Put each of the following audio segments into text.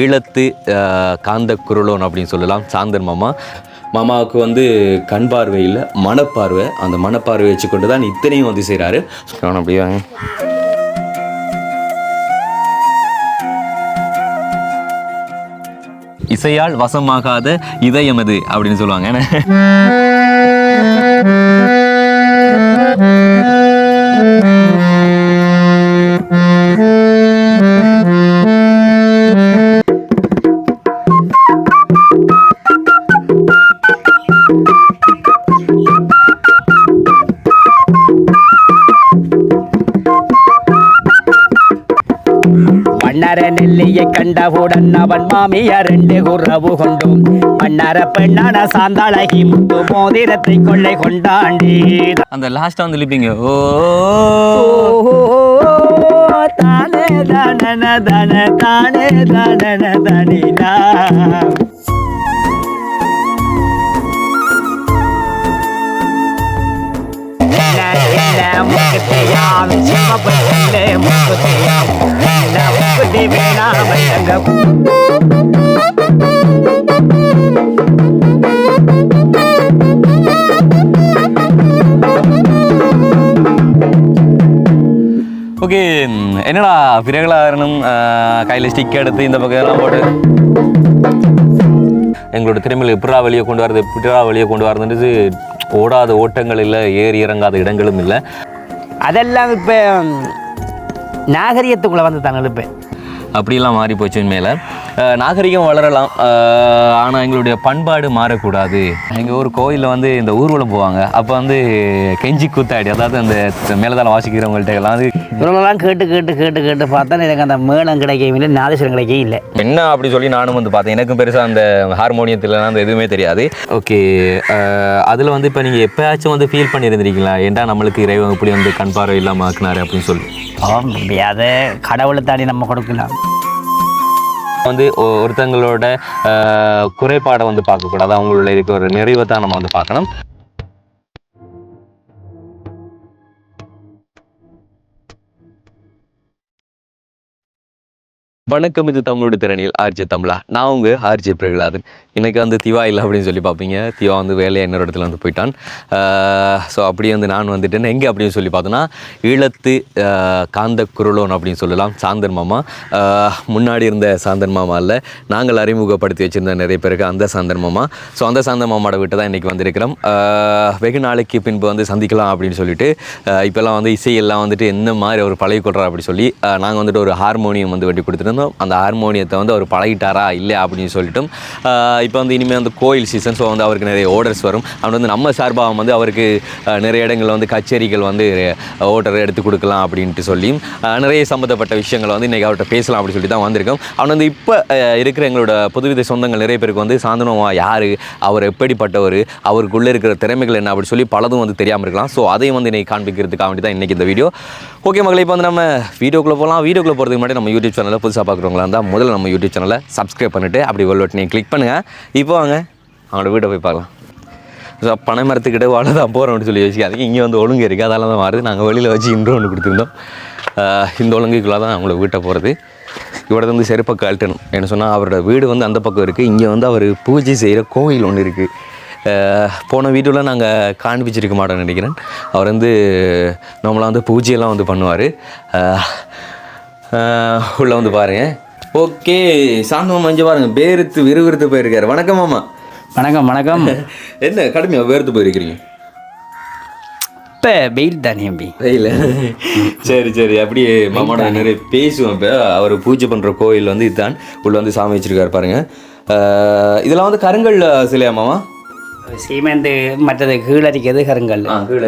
ஈழத்து காந்த குருளோன் அப்படின்னு சொல்லலாம். சாந்தன் மாமாவுக்கு வந்து கண் பார்வை இல்லை, மனப்பார்வை. அந்த மனப்பார்வை வச்சுக்கொண்டு தான் இத்தனையும் வந்து செய்கிறாரு. அப்படியே இசையால் வசமாகாத இதயம் அது அப்படின்னு சொல்லுவாங்க. நெல்லியை கண்டவுடன் அவன் மாமியார் 2 உறவு கொண்டும் மன்னர பெண்ணான சாந்தாளகி முத்து மோதிரத்தை கொள்ளை கொண்டாண்டி. அந்த லாஸ்டா வந்து லிப்பிங்க ஓ தானே தானன தன தானே தானன தனினா முகத்தையாம் சிவபுரத்திலே முகத்தையாம் முகத்தை வேணாமங்க. ஓகே, என்னடா பிறகலாகணும் கையில் ஸ்டிக் எடுத்து இந்த பக்கம் எல்லாம் போட்டு எங்களோட திறமையில் எப்படா வெளியே கொண்டு வரது எப்படா வெளியே கொண்டு வரதுன்றது ஓடாத ஓட்டங்கள் இல்லை, ஏறி இறங்காத இடங்களும் இல்லை. அதெல்லாம் இப்போ நாகரிகத்துக்குள்ளே வந்து தாங்க இப்போ அப்படிலாம் மாறி போச்சு. மேலே நாகரிகம் வளரலாம், ஆனால் எங்களுடைய பண்பாடு மாறக்கூடாது. எங்கள் ஊர் கோயிலில் வந்து இந்த ஊர்வலம் போவாங்க, அப்போ வந்து கெஞ்சி கூத்தாடி, அதாவது அந்த மேலதாளம் வாசிக்கிறவங்கள்ட்ட எல்லாம் வந்து இவங்களெல்லாம் கேட்டு கேட்டு கேட்டு கேட்டு பார்த்தா எனக்கு அந்த மேளம் கிடைக்கவும் இல்லை, நாதஸ்வரம் கிடைக்கவும் இல்லை. என்ன அப்படி சொல்லி நானும் வந்து பார்த்தேன். எனக்கும் பெருசாக அந்த ஹார்மோனியத்துலலாம் அந்த எதுவுமே தெரியாது. ஓகே, அதில் வந்து இப்போ நீங்கள் எப்போயாச்சும் வந்து ஃபீல் பண்ணியிருந்திருக்கீங்களா, ஏன்டா நம்மளுக்கு இறைவன் இப்படி வந்து கண் பார்வை இல்லாமல் ஆக்குனாரு அப்படின்னு சொல்லி? அதை கடவுளை தாண்டி நம்ம கொடுக்கலாம். வந்து ஒருத்தங்களோட குறைபாடை வந்து பார்க்கக்கூடாது, அவங்களோட இருக்க ஒரு நிறைவை தான் நம்ம வந்து பார்க்கணும். வணக்கம், இது தமிழோட திறனில் ஆர்ஜே தமிழா. நான் உங்கள் ஆர்ஜே பிரகலாதன். இன்றைக்கி வந்து திவா இல்லை அப்படின்னு சொல்லி பார்ப்பீங்க. திவா வந்து வேலையை இன்னொரு இடத்துல வந்து போயிட்டான். ஸோ அப்படியே வந்து நான் வந்துட்டேன். எங்கே அப்படின்னு சொல்லி பார்த்தோன்னா ஈழத்து காந்த குருளோன் அப்படின்னு சொல்லலாம். சாந்தன் மாமா முன்னாடி இருந்த சாந்தன் மாமா இல்லை, நாங்கள் அறிமுகப்படுத்தி வச்சுருந்த நிறைய பேருக்கு அந்த சாந்தன் மாமா. ஸோ அந்த சாந்தன் மாமாவோட விட்டு தான் இன்றைக்கி வந்திருக்கிறோம். வெகு நாளைக்கு பின்பு வந்து சந்திக்கலாம் அப்படின்னு சொல்லிட்டு இப்போல்லாம் வந்து இசையெல்லாம் வந்துட்டு என்ன மாதிரி அவர் பழகி கொடுறா அப்படி சொல்லி நாங்கள் வந்துட்டு ஒரு ஹார்மோனியம் வந்து வெட்டி கொடுத்துருந்தோம். அந்த ஹார்மோனியத்தை வந்து அவர் பழகிட்டாரா இல்லை அப்படின்னு சொல்லிட்டோம். இப்போ வந்து இனிமேல் வந்து கோயில் சீசன், ஸோ வந்து அவருக்கு நிறைய ஆர்டர்ஸ் வரும். அவன் வந்து நம்ம சார்பாக வந்து அவருக்கு நிறைய இடங்களில் வந்து கச்சேரிகள் வந்து ஆர்டர் எடுத்து கொடுக்கலாம் அப்படின்ட்டு சொல்லி நிறைய சம்மந்தப்பட்ட விஷயங்களை வந்து இன்றைக்கி அவர்கிட்ட பேசலாம் அப்படின்னு சொல்லி தான் வந்திருக்கோம். அவன் வந்து இப்போ இருக்கிற எங்களோட புதுவித சொந்தங்கள் நிறைய பேருக்கு வந்து சாந்தனமா யார், அவர் எப்படிப்பட்டவர், அவருக்குள்ளே இருக்கிற திறமைகள் என்ன அப்படி சொல்லி பலதும் வந்து தெரியாமல் இருக்கலாம். ஸோ அதையும் வந்து இன்றைக்கி காண்பிக்கிறதுக்காக வேண்டி தான் இன்றைக்கி இந்த வீடியோ. ஓகே மக்களை, இப்போ வந்து நம்ம வீடியோக்குள்ளே போகலாம். வீடியோக்குள்ளே போகிறதுக்கு முன்னாடி நம்ம யூடியூப் சேனலில் புதுசாக பார்க்குறவங்களா இருந்தால் முதல்ல நம்ம யூடியூப் சேனலை சப்ஸ்கிரைப் பண்ணிவிட்டு அப்படி பெல் பட்டனை கிளிக் பண்ணுங்கள். இப்போ வாங்க அவங்களோட வீட்டை போய் பார்க்கலாம். ஸோ பனை மரத்துக்கிட்ட வாழை தான் போகிறோம் அப்படின்னு சொல்லி வச்சுக்காதீங்க. இங்கே வந்து ஒழுங்கு இருக்குது, அதெல்லாம் தான் மாறுது. நாங்கள் வெளியில் வச்சு இன்ட்ரோ ஒன்று கொடுத்துருந்தோம். இந்த ஒழுங்குக்குள்ளே தான் அவங்களோட வீட்டை போகிறது. இவட வந்து செருப்பை கழட்டணும். என்ன சொன்னால் அவரோட வீடு வந்து அந்த பக்கம் இருக்குது. இங்கே வந்து அவர் பூஜை செய்கிற கோவில் ஒன்று இருக்குது. போன வீடியோவில் நாங்கள் காண்பிச்சிருக்க மாட்டோம்னு நினைக்கிறேன். அவர் வந்து நம்மளாம் வந்து பூஜையெல்லாம் வந்து பண்ணுவார். உள்ளே வந்து பாருங்கள். ஓகே, சாந்தமாமா இங்கே பாருங்கள், வேர்த்து விறுவிறுத்து போயிருக்காரு. வணக்கம் மாமா. வணக்கம் வணக்கம். என்ன கடுமையாக வேர்த்து போயிருக்கிறீங்க? இப்போ வெயில் தானே அப்படி வெயில். சரி சரி, அப்படியே மாமாவோட நிறைய பேசுவோம். இப்போ அவர் பூஜை பண்ணுற கோயில் வந்து இதுதான். உள்ளே வந்து சாமி வச்சுருக்காரு பாருங்கள். இதெல்லாம் வந்து கருங்கல் சிலையா மாமா? சீமெந்து, மற்றது கீழடிக்கிறது கருங்கல்.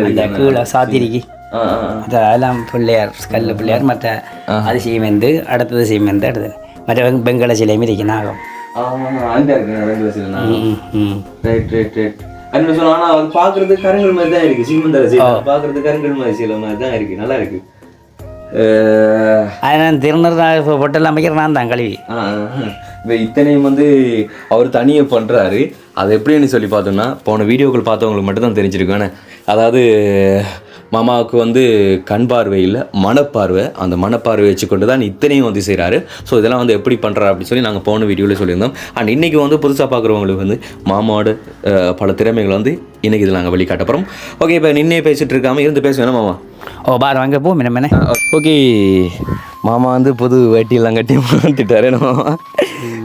அந்த கீழே சாத்திரிக்கு அதெல்லாம் பிள்ளையார், கல் பிள்ளையார். மற்ற அது சீமெந்து, அடுத்தது சீமெந்து, அடுத்தது மற்ற பெங்கல சிலையும் இருக்கு. நாகம் பார்க்கறது கருங்கல் மாதிரி தான் இருக்கு. சீமெந்த பார்க்கறது கருங்கல் மாதிரி சிலை மாதிரி தான் இருக்கு. நல்லா இருக்கு. அது நான் திருநூறு பொட்டல் அமைக்கிற நான் தான் கழுவி. இப்போ இத்தனையும் வந்து அவர் தனியாக பண்ணுறாரு. அது எப்படின்னு சொல்லி பார்த்தோம்னா போன வீடியோக்கள் பார்த்தவங்களுக்கு மட்டும் தான் தெரிஞ்சிருக்கேன். அதாவது மாமாவுக்கு வந்து கண் பார்வை இல்லை, மனப்பார்வை. அந்த மனப்பார்வை வச்சுக்கொண்டு தான் இத்தனையும் வந்து செய்கிறாரு. ஸோ இதெல்லாம் வந்து எப்படி பண்ணுறாரு அப்படின்னு சொல்லி நாங்கள் போன வீடியோவில் சொல்லியிருந்தோம். அண்ட் இன்றைக்கி வந்து புதுசாக பார்க்குறவங்களுக்கு வந்து மாமாவோட பல திறமைகளை வந்து இன்றைக்கி இதில் நாங்கள் வெளிக்காட்ட போகிறோம். ஓகே, இப்போ நின்னே பேசிகிட்டு இருக்காமல் இருந்து பேசுவேன் மாமா. ஓ பாரு வாங்க போ மினமே. ஓகே, மாமா வந்து புது வேட்டியெல்லாம் கட்டி வந்துட்டாரு மாமா.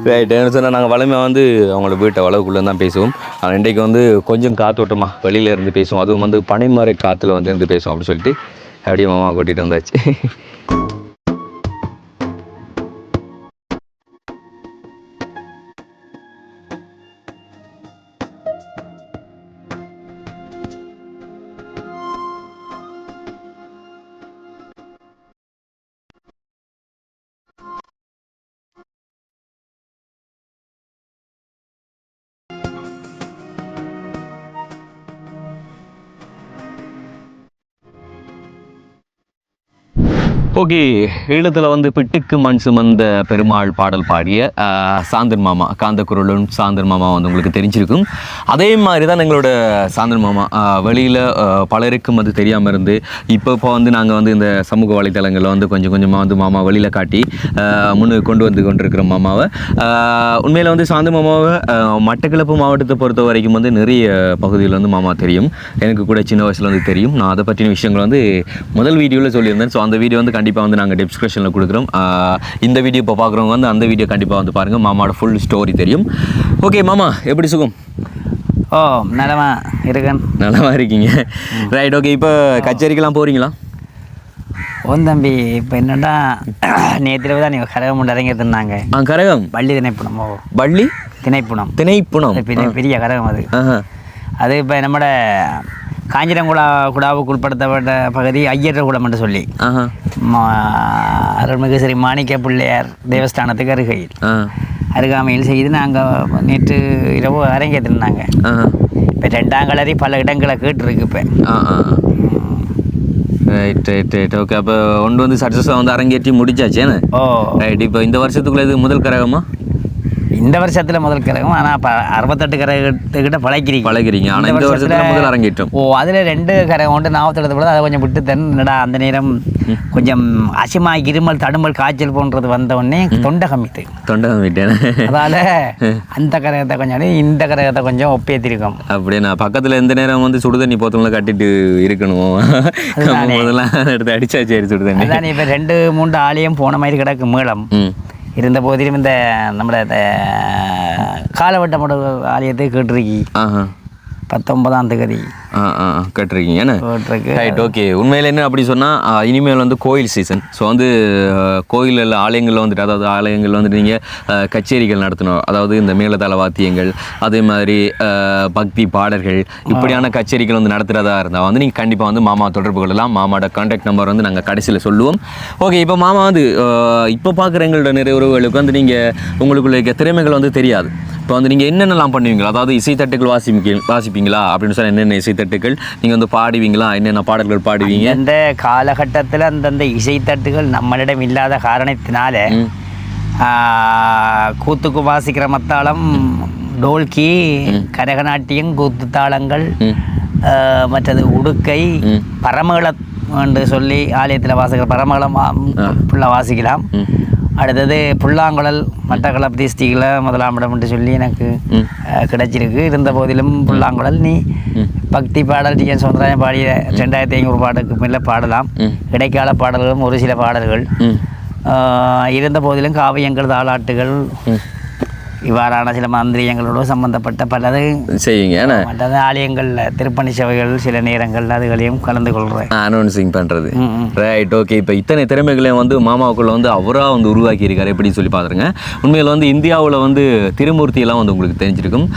ரைட், என்ன சொன்னால் நாங்கள் வளமையாக வந்து அவங்களோட வீட்டை வளவுக்குள்ளே தான் பேசுவோம். ஆனால் இன்றைக்கு வந்து கொஞ்சம் காத்தோட்டமாக வெளியில் இருந்து பேசுவோம். அதுவும் வந்து பனைமர காற்றுல வந்து இருந்து பேசுவோம் அப்படின்னு சொல்லிட்டு அப்படியே மாமா கூட்டிகிட்டு வந்தாச்சு. ஓகே, ஈழத்தில் வந்து பிட்டுக்கு மண் சுமந்த பெருமாள் பாடல் பாடிய சாந்தன் மாமா, காந்தக்குரலும் சாந்தன் மாமா வந்து உங்களுக்கு தெரிஞ்சிருக்கும். அதே மாதிரி தான் எங்களோட சாந்தன் மாமா வெளியில் பலருக்கும் அது தெரியாமல் இருந்து இப்போ வந்து நாங்கள் வந்து இந்த சமூக வலைத்தளங்களில் வந்து கொஞ்சம் கொஞ்சமாக வந்து மாமா வெளியில் காட்டி முன்னுக்கு கொண்டு வந்து கொண்டிருக்கிற மாமாவை. உண்மையில் வந்து சாந்தன் மாமாவை மட்டக்களப்பு மாவட்டத்தை பொறுத்த வரைக்கும் வந்து நிறைய பகுதியில் வந்து மாமா தெரியும். எனக்கு கூட சின்ன வயசில் வந்து தெரியும். நான் அதை பற்றின விஷயங்கள் வந்து முதல் வீடியோவில் சொல்லியிருந்தேன். ஸோ அந்த வீடியோ வந்து கண்டிப்பாக வந்து நாங்கள் டிஸ்கிரிப்ஷனில் கொடுக்குறோம். இந்த வீடியோ இப்போ பார்க்குறவங்க வந்து அந்த வீடியோ கண்டிப்பாக வந்து பாருங்கள். மாமாவோட ஃபுல் ஸ்டோரி தெரியும். ஓகே மாமா, எப்படி சுகம்? ஓ நலமா இருக்கேன். நலமாக இருக்கீங்க. Right, okay. இப்போ கச்சேரிக்கெல்லாம் போகிறீங்களா? ஓன் தம்பி, இப்போ என்னடா நேற்று தான் நீங்கள் கரகம் ஒன்று இறங்கியிருந்தாங்க. கரகம் பள்ளி திணைப்புணம். ஓ பள்ளி திணைப்புணம். திணைப்புணம் பெரிய கரகம் அது. அது இப்போ நம்மட காஞ்சிரங்குடாவுக்கு உட்படுத்தப்பட்ட பகுதி ஐயர் கூடம் என்று சொல்லி அருள்மிகு ஸ்ரீ மாணிக்க பிள்ளையார் தேவஸ்தானத்துக்கு அருகாமையில் செய்து நாங்கள் நேற்று இரவு அரங்கேற்றிருந்தாங்க. இப்போ 2ஆம் கலரி பல இடங்களை கேட்டுருக்கு. இப்போ ரைட் ரைட் ரைட் ஓகே. அப்போ ஒன்று வந்து சக்ஸஸாக வந்து அரங்கேற்றி முடிச்சாச்சு. ஓ ரைட். இப்போ இந்த வருஷத்துக்குள்ளே இது முதல் கரகமா? இந்த வருஷத்தில் முதல் கரகம். ஆனால் இப்போ 68 கரகத்துக்கிட்ட பழகிறீங்க. ஆனால் இந்த வருஷத்தில் முதல் அரங்கேற்றம். ஓ அதில் 2 கரகம் உண்டு. 47 போது அதை கொஞ்சம் விட்டு தன்னடா. அந்த நேரம் கொஞ்சம் அசிமா, இருமல், தடுமல், காய்ச்சல் போன்றது வந்த உடனே தொண்டை கம்மிட்டேன். அதால் அந்த கரகத்தை கொஞ்சம் இந்த கரகத்தை கொஞ்சம் ஒப்பேற்றிருக்கோம். அப்படியே நான் பக்கத்தில் எந்த நேரம் வந்து சுடுதண்ணி போத்தவங்களை கட்டிட்டு இருக்கணும். அதெல்லாம் எடுத்து அடிச்சா சரி சுடுதண்ணி. அதான் இப்போ 2-3 ஆலயம் போன மாதிரி கிடக்கு மேளம். இருந்த போதிலும் இந்த நம்மளோட காலவட்டமோட ஆலயத்தை கேட்டிருக்கி 19ஆம் தேதி கட்டுருக்கீங்க. Right, okay. உண்மையில் என்ன அப்படி சொன்னால் இனிமேல் வந்து கோயில் சீசன். ஸோ வந்து கோயிலில் ஆலயங்களில் வந்துட்டு, அதாவது ஆலயங்களில் வந்துட்டு நீங்கள் கச்சேரிகள் நடத்தணும். அதாவது இந்த மேலதாள வாத்தியங்கள், அதே மாதிரி பக்தி பாடல்கள், இப்படியான கச்சேரிகள் வந்து நடத்துகிறதா இருந்தால் வந்து நீங்கள் கண்டிப்பாக வந்து மாமா தொடர்பு கொள்ளலாம். மாமாவோட கான்டாக்ட் நம்பர் வந்து நாங்கள் கடைசியில் சொல்லுவோம். ஓகே, இப்போ மாமா வந்து இப்போ பார்க்குற எங்களோட நிறைய உறவுகளுக்கு வந்து நீங்கள் உங்களுக்குள்ள திறமைகள் வந்து தெரியாது. இப்போ வந்து நீங்கள் என்னென்னலாம் பண்ணுவீங்களா? அதாவது இசைத்தட்டுகள் வாசிப்பீங்களா அப்படின்னு சொன்னால் என்னென்ன இசைத்தட்டுகள் நீங்கள் வந்து பாடுவீங்களா? என்னென்ன பாடல்கள் பாடுவீங்க? இந்த காலகட்டத்தில் அந்தந்த இசைத்தட்டுகள் நம்மளிடம் இல்லாத காரணத்தினால கூத்துக்கு வாசிக்கிற மத்தாளம், டோல்கி, கரகநாட்டியம், கூத்து தாளங்கள், மற்றது உடுக்கை, பரமகளம் என்று சொல்லி ஆலயத்தில் வாசிக்கிற பரமகளம் ஃபுல்லாக வாசிக்கலாம். அடுத்தது புல்லாங்குழல், மட்டக்களப்பு டிஸ்ட்ரிக்டில் 1ஆம் இடம் என்று சொல்லி எனக்கு கிடைச்சிருக்கு. இருந்த போதிலும் புல்லாங்குழல் நீ பக்தி பாடல் டிஎன் சௌந்தரராஜன் பாடிய 2500 பாடலுக்கு மேலே பாடலாம். இடைக்கால பாடல்களும் ஒரு சில பாடல்கள் இருந்த போதிலும் காவியங்கள், தாலாட்டுகள், இவ்வாறான சில மந்திரியங்களோடு சம்பந்தப்பட்ட பலது செய்யுங்க. மற்றது ஆலயங்களில் திருப்பணி சேவைகள் சில நேரங்கள் அதுகளையும் கலந்து கொள்கிறேன், அனௌன்சிங் பண்ணுறது. Right, okay. இப்போ இத்தனை திறமைகளையும் வந்து மாமாவுக்குள்ள வந்து அவராக வந்து உருவாக்கி இருக்காரு எப்படின்னு சொல்லி பார்த்துருங்க. உண்மையில் வந்து இந்தியாவில் வந்து திருமூர்த்தியெல்லாம் வந்து உங்களுக்கு தெரிஞ்சிருக்கும்.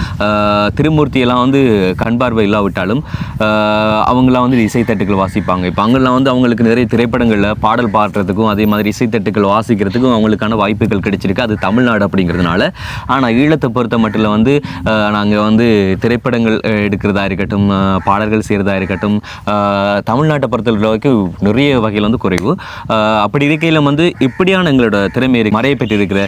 திருமூர்த்தியெல்லாம் வந்து கண் பார்வை இல்லாவிட்டாலும் அவங்களாம் வந்து இசைத்தட்டுகள் வாசிப்பாங்க. இப்போ அங்கெல்லாம் வந்து அவங்களுக்கு நிறைய திரைப்படங்களில் பாடல் பாடுறதுக்கும் அதே மாதிரி இசைத்தட்டுகள் வாசிக்கிறதுக்கும் அவங்களுக்கான வாய்ப்புகள் கிடைச்சிருக்கு. அது தமிழ்நாடு அப்படிங்கிறதுனால ஆனால் ஈழத்தை பொறுத்த மட்டும் வந்து நாங்கள் வந்து திரைப்படங்கள் எடுக்கிறதா இருக்கட்டும், பாடல்கள் செய்கிறதா இருக்கட்டும், தமிழ்நாட்டை பொறுத்த வரைக்கும் நிறைய வகையில் வந்து குறைவு. அப்படி இருக்கையில் வந்து இப்படியான எங்களோட திறமை மறைய பெற்றிருக்கிற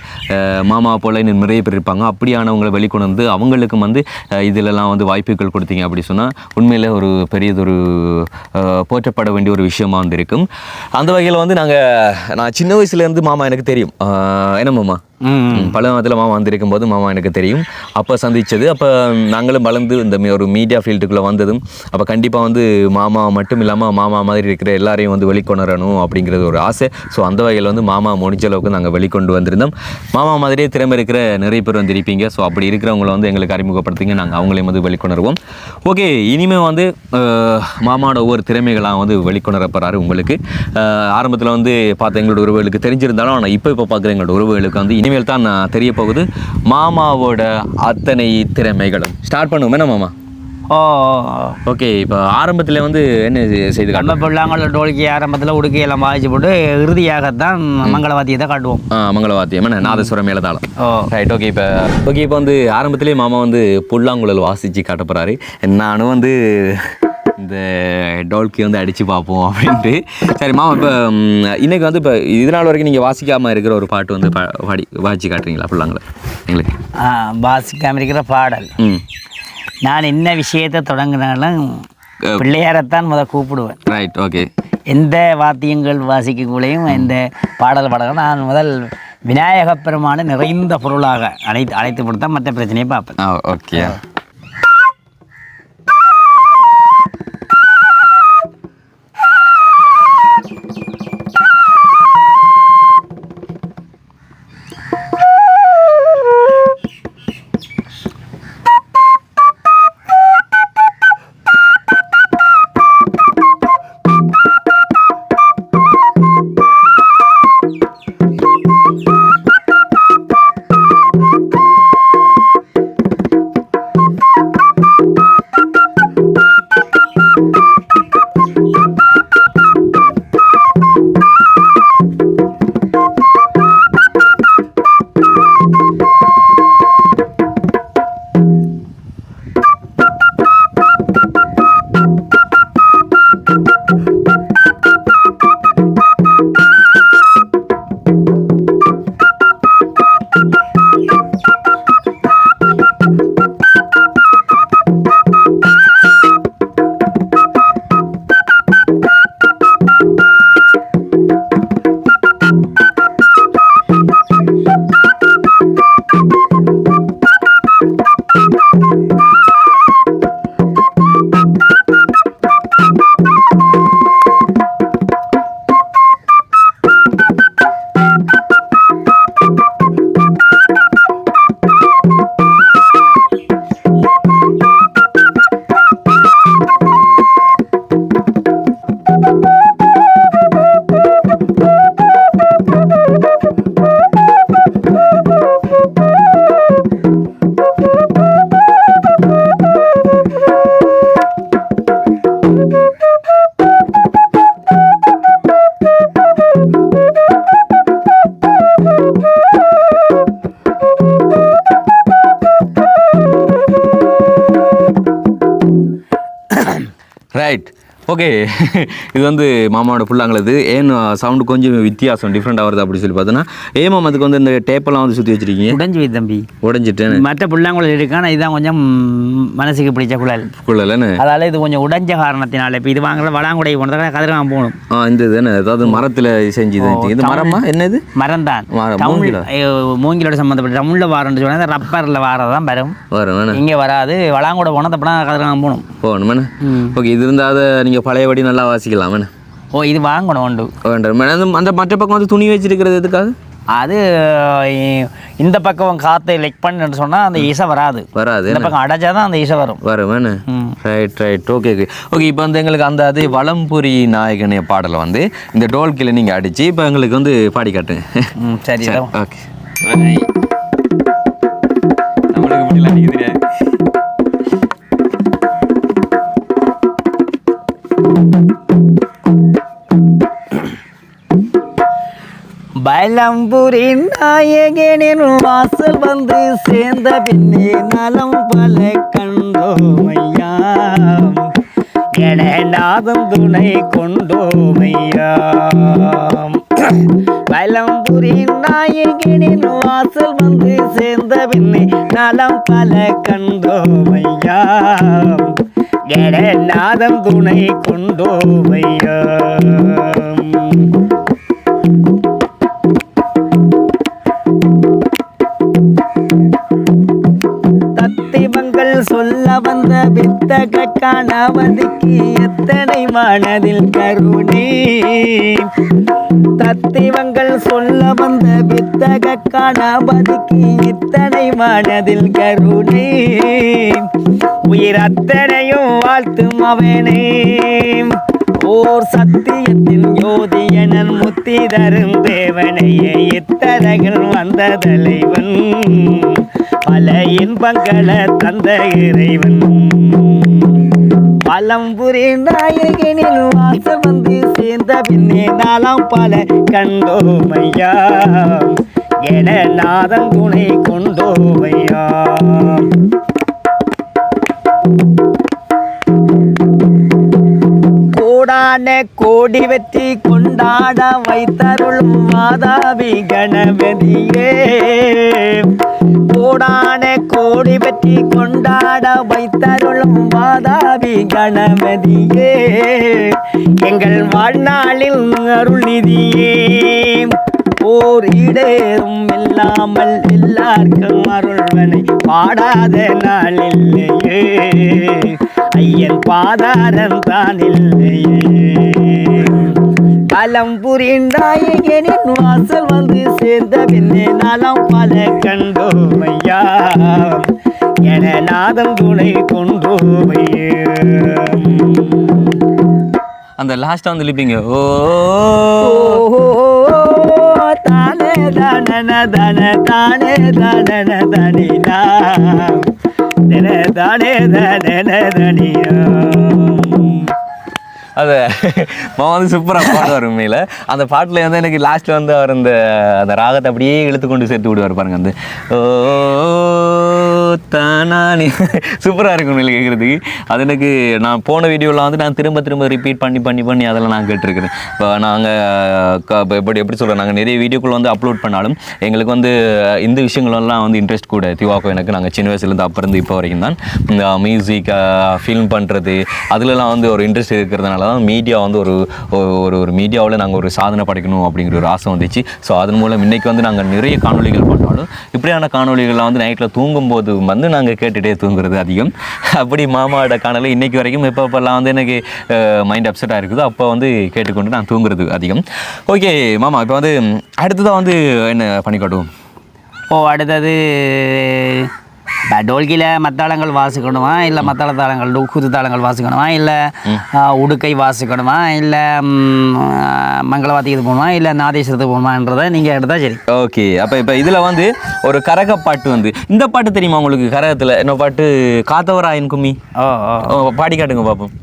மாமா போல இன்னும் நிறைய பேர் இருப்பாங்க. அப்படியானவங்களை வெளிக்கொண்டு வந்து அவங்களுக்கும் வந்து இதிலெல்லாம் வந்து வாய்ப்புகள் கொடுத்தீங்க அப்படி சொன்னால் உண்மையில் ஒரு பெரியதொரு போற்றப்பட வேண்டிய ஒரு விஷயமா வந்து இருக்கும். அந்த வகையில் வந்து நான் சின்ன வயசுலேருந்து மாமா எனக்கு தெரியும். என்ன மாமா பல மதத்தில் மாமா வந்திருக்கும் போது மாமா எனக்கு தெரியும். அப்போ சந்தித்தது, அப்போ நாங்களும் வளர்ந்து இந்த ஒரு மீடியா ஃபீல்டுக்குள்ளே வந்ததும் அப்போ கண்டிப்பாக வந்து மாமா மட்டும் இல்லாமல் மாமா மாதிரி இருக்கிற எல்லாரையும் வந்து வெளிக்கொணரணும் அப்படிங்கிறது ஒரு ஆசை. ஸோ அந்த வகையில் வந்து மாமா முடிஞ்ச அளவுக்கு நாங்கள் வெளிக்கொண்டு வந்திருந்தோம். மாமா மாதிரியே திறமை இருக்கிற நிறைய பேர் வந்து இருப்பீங்க. ஸோ அப்படி இருக்கிறவங்கள வந்து எங்களுக்கு அறிமுகப்படுத்திங்க, நாங்கள் அவங்களையும் வந்து வெளிக்கொணருவோம். ஓகே, இனிமேல் வந்து மாமாவோட ஒவ்வொரு திறமைகளாக வந்து வெளிக்கொணரப்படுறாரு உங்களுக்கு. ஆரம்பத்தில் வந்து பார்த்த எங்களோட உறவுகளுக்கு தெரிஞ்சிருந்தாலும் ஆனால் இப்போ பார்க்குற எங்களோட உறவுகளுக்கு வந்து இனிமேல் தான் தெரிய போகுது மாமாவோட அத்தனை திறமைகளும். ஸ்டார்ட் பண்ணுவோம் என்ன மாமா? ஓகே, இப்போ ஆரம்பத்தில் வந்து என்ன செய்து நம்ம பிள்ளைங்கள டோல்கி ஆரம்பத்தில் உடுக்கையெல்லாம் வாய்ச்சி போட்டு இறுதியாகத்தான் மங்களவாத்தியத்தை காட்டுவோம். மங்களவாத்தியம் என்ன நாதஸ்வரம் மேலதாளம். ரைட். இப்போ வந்து ஆரம்பத்திலே மாமா வந்து புல்லாங்குழல் வாசித்து காட்ட போகிறாரு. நானும் வந்து இந்த டோல்கி வந்து அடித்து பார்ப்போம் அப்படின்ட்டு. சரி மாமா, இப்போ இன்றைக்கி வந்து இப்போ இதனால் வரைக்கும் நீங்கள் வாசிக்காமல் இருக்கிற ஒரு பாட்டு வந்து வாசித்து காட்டுறீங்களா புல்லாங்குழல் எங்களுக்கு? வாசிக்காமல் இருக்கிற பாடல் நான் என்ன விஷயத்தை தொடங்கினாலும் பிள்ளையாரைத்தான் கூப்பிடுவேன். ரைட். ஓகே. எந்த வாத்தியங்கள் வாசிக்கக்குள்ளேயும் எந்த பாடல் பாடல்கள் நான் முதல் விநாயக பெருமானை நிறைந்த பொருளாக அழைத்து கொடுத்தா மற்ற பிரச்சனையை பார்ப்பேன். ஓகே. ரைட். ஓகே, இது வந்து மாமாவோட புல்லாங்குழல். ஏன் சவுண்டு கொஞ்சம் வித்தியாசம் டிஃப்ரெண்டாக வருது அப்படி சொல்லி பார்த்தோன்னா, மாமா அதுக்கு வந்து இந்த டேப்பெல்லாம் வந்து சுற்றி வச்சிருக்கீங்க. உடஞ்சி தம்பி உடைஞ்சிட்டேன். மற்ற புல்லாங்குழல் இருக்கான இதுதான் கொஞ்சம் மனசுக்கு பிடிச்ச குழல்னு, அதால இது கொஞ்சம் உடைஞ்ச காரணத்தினால இப்போ இது வாங்குற வளாங்குடை போனதாக கதிரகாம போகணும். இந்த இது என்ன, அதாவது மரத்தில் செஞ்சு இது மரமா என்னது? மரம் தான். மூங்கிலோட சம்மந்தப்பட்ட தமிழில் வாரன்னு சொன்னால் ரப்பரில் வாரதான் வரும், இங்கே வராது. வளாங்குடை போனால் தப்பா கதிரகாம போகணும். ஓகே, இது இருந்தால் நீங்கள் பழையபடி நல்லா வாசிக்கலாம். இது வாங்கணும் உண்டு வேண்டும். அந்த மற்ற பக்கம் வந்து துணி வச்சிருக்கிறது எதுக்காக? அது இந்த பக்கம் காற்றை லெக் பண்ணுன்னு சொன்னால் அந்த இசை வராது. இந்த பக்கம் அடைச்சாதான் அந்த இசை வரும். Right right. Okay okay okay. இப்போ வந்து எங்களுக்கு அந்த அது வலம்புரி நாயகனே பாடலை வந்து இந்த டோல்கில் நீங்கள் அடித்து இப்போ எங்களுக்கு வந்து பாடி காட்டுங்க. சரி. ஓகே. நம்மளுக்கு இப்படிலாம் அடிக்க தெரியாது. बैल வலம்புரி நாயகனின் வாசல் வந்து சேர்ந்த பின்னே நலம் பல கண்டோமையா நாதம் துணை கொண்டோமையா வலம்புரி நாயகனின் வாசல் வந்து சேர்ந்த பின்னே நலம் பல கண்டோமையா நாதம் துணை கொண்டோமையா தத்திவங்கள் சொல்ல வந்த வித்தக கணவதிக்கு எத்தனை மனதில் கருணை தத்திவங்கள் சொல்ல வந்த வித்தக கணவதிக்கு இத்தனை மனதில் கருணை உயிர் அத்தனையும் வாழ்த்தும் அவனே ஓர் சத்தியத்தின் யோதியனன் முத்தி தரும் தேவனையே இத்தரகள் வந்த தலைவன் பல இன்பங்களை தந்த இறைவன் பலம்புரி நாயகனின் வாசல் வந்து சேர்ந்த பின்னே நாளாம் பல கண்டோமையா நாதம் துணை கொண்டோமையா கோடான கோடி வெற்றி கொண்டாட வைத்தருளும் மாதாவி கணபதியே கோடான கோடி வெற்றி கொண்டாட வைத்தருளும் மாதாவி கணபதியே எங்கள் வாழ்நாளில் அருள் நிதியே ஓர் இடேறும் இல்லாமல் எல்லாருக்கும் அருள்வனை பாடாத நாள் இல்லையே ஐயன் பாதாரம் தான் இல்லையே பலம்புரி நாயகனின் வாசல் வந்து சேர்ந்த பின்னே நலம் பல கண்டோமையா நாதம் துணை கொண்டோமையே அந்த லாஸ்ட்டாக வந்து லிப்பிங்க ஓ தானே தானன தன தானே தானன தனினா தானே தானன தனியா அதை மாமா வந்து சூப்பராக பாடுவார் உண்மையில். அந்த பாட்டில் வந்து எனக்கு லாஸ்ட்டில் வந்து அவர் அந்த ராகத்தை அப்படியே இழுத்து கொண்டு சேர்த்து விடுவார் பாருங்க. அந்த ஓ தானே சூப்பராக இருக்கும் உண்மையில் கேட்குறதுக்கு. அது எனக்கு நான் போன வீடியோவில் வந்து நான் திரும்ப திரும்ப ரிப்பீட் பண்ணி அதெல்லாம் நான் கேட்டிருக்கிறேன். இப்போ நாங்கள் எப்படி சொல்கிறேன், நாங்கள் நிறைய வீடியோக்கள் வந்து அப்லோட் பண்ணாலும் எங்களுக்கு வந்து இந்த விஷயங்களெல்லாம் வந்து இன்ட்ரெஸ்ட் கூட திவாக்கும் எனக்கு. நாங்கள் சின்ன வயசுலேருந்து அப்போ இருந்து இப்போ வரைக்கும் தான் இந்த மியூசிக் ஃபில்ம் பண்ணுறது அதுலலாம் வந்து ஒரு இன்ட்ரெஸ்ட் இருக்கிறதுனால தான் மீடியா வந்து ஒரு மீடியாவில் நாங்கள் ஒரு சாதனை படைக்கணும் அப்படிங்கிற ஒரு ஆசை வந்துச்சு. ஸோ அதன் மூலம் இன்றைக்கி வந்து நாங்கள் நிறைய காணொலிகள் பண்ணாலும் இப்படியான காணொலிகள்லாம் வந்து நைட்டில் தூங்கும்போது வந்து நாங்கள் கேட்டுகிட்டே தூங்குறது அதிகம். அப்படி மாமாவோட காணொலி இன்றைக்கி வரைக்கும் இப்போல்லாம் வந்து எனக்கு மைண்ட் அப்செட்டாக இருக்குது, அப்போ வந்து கேட்டுக்கொண்டு நான் தூங்குறது அதிகம். ஓகே மாமா, இப்போ வந்து அடுத்ததாக வந்து என்ன பண்ணி காட்டுவோம்? அடுத்தது டோல்கியில் மத்தாளங்கள் வாசிக்கணுமா, இல்லை மத்தாள தாளங்கள் குத்து தாளங்கள் வாசிக்கணுமா, இல்லை உடுக்கை வாசிக்கணுமா, இல்லை மங்களவாத்தியத்துக்கு போகணுமா, இல்லை நாதேஸ்வரத்துக்கு போகணுமான்றதை நீங்கள் எடுத்தால் சரி. ஓகே, அப்போ இப்போ இதில் வந்து ஒரு கரக பாட்டு வந்து இந்த பாட்டு தெரியுமா உங்களுக்கு? கரகத்தில் என்ன பாட்டு? காத்தவராயன் கும்மி. பாடி காட்டுங்க பார்ப்போம்.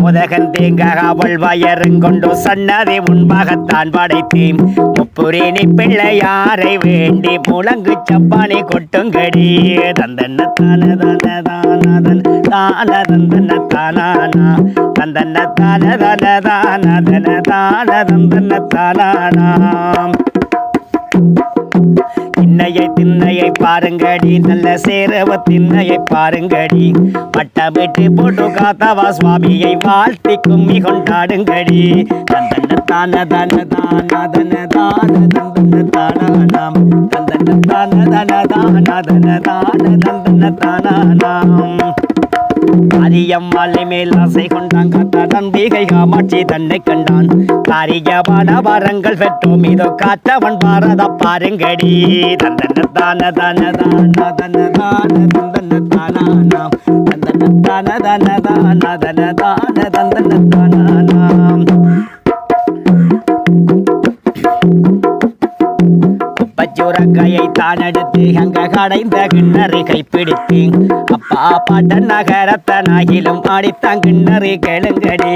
முதகன் தேங்காவள் வயருங்கொண்டு சன்னதி முன்பாகத்தான் படைத்தேன். முப்புரினி பிள்ளையாரை வேண்டி முழங்கு சப்பானி கொட்டுங்கடி. தந்தன்ன தான தான தானதன் தான தந்தன்ன தானானா தந்தன்ன தான தான தானதன தான தந்தன்ன தானானாம். திண்ணையை திண்ணையை பாருங்கடி, நல்ல சேரவ திண்ணையை பாருங்கடி. பட்டமிட்டு போட்டு காத்தவா சுவாமியை வாழ்த்தி கும்மி கொண்டாடுங்கடி. தந்தன்ன தான தான தானதன தான தந்தன்ன தானானாம் தந்தன்ன தான தான தானதன தான தந்தன்ன தானானாம். அரியம்மாலை மேல் ஆசை கொண்டான் காத்தா நம்பிகை காமாட்சி தன்னை கண்டான். காரியமான வரங்கள் பெற்றோம் இதோ காற்றவன் பாரத பாருங்கடி. தந்தன தான தான தான தன தான தந்தன தானானாம் தந்தன தான தான தான தன தான தந்தன தானானாம். சுரக்கையை தான் எடுத்து அங்க கடைந்த கிண்ணறி கைப்பிடித்து அப்பா பாட்ட நகரத்தனாகிலும் ஆடித்தான் கிண்ணறி கேளுங்கடி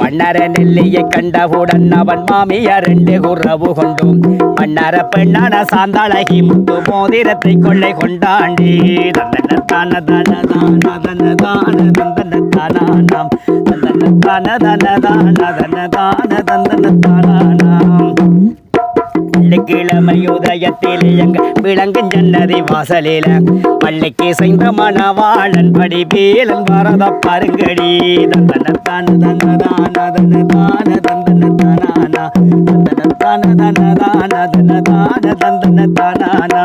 மன்னர நெல்லியை கண்டவுடன் அவன் மாமியார் 2 உறவு கொண்டும் மன்னர பெண்ணான சாந்தாளகி முத்து மோதிரத்தை கொள்ளை கொண்டாண்டி தந்தன தான தன தான தன தான தந்தன தானாம் தந்தன தான தன தான தன தான தந்தன தானாம் வெள்ளிக்கிழமை உதயத்திலே எங்க விளங்கும் ஜன்னதி வாசலில பள்ளிக்கு செய்த மணவாளன் படி வேலன் வரத பருங்கடி தந்தன தான தன தான தன தான தந்தன தானா தந்தன தான தன தான தன தான தந்தன தானா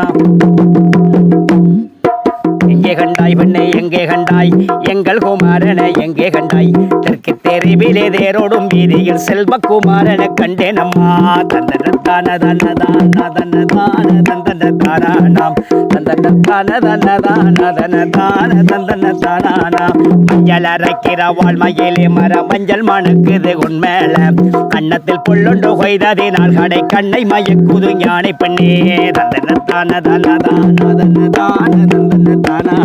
எங்கே கண்டாய் பெண்ணை எங்கே கண்டாய் எங்கள் குமாரனை எங்கே கண்டாய் தெற்கு தெருவிலே தேரோடும் வீதியில் செல்வகுமாரனை கண்டேன் அம்மா தந்தன தான தன தான தன தான தந்தன தானாம் தந்தன தான தன தான தன தான தந்தன தானாம் மஞ்சள் அரைக்கிற வாழ்மையிலே மர மஞ்சள் மணக்குது உண்மேல கண்ணத்தில் புல்லுண்டு கொய்ததினால் கடை கண்ணை மயக்குது ஞானி பெண்ணே தந்தன தான தன தான தன தான தந்தன தானா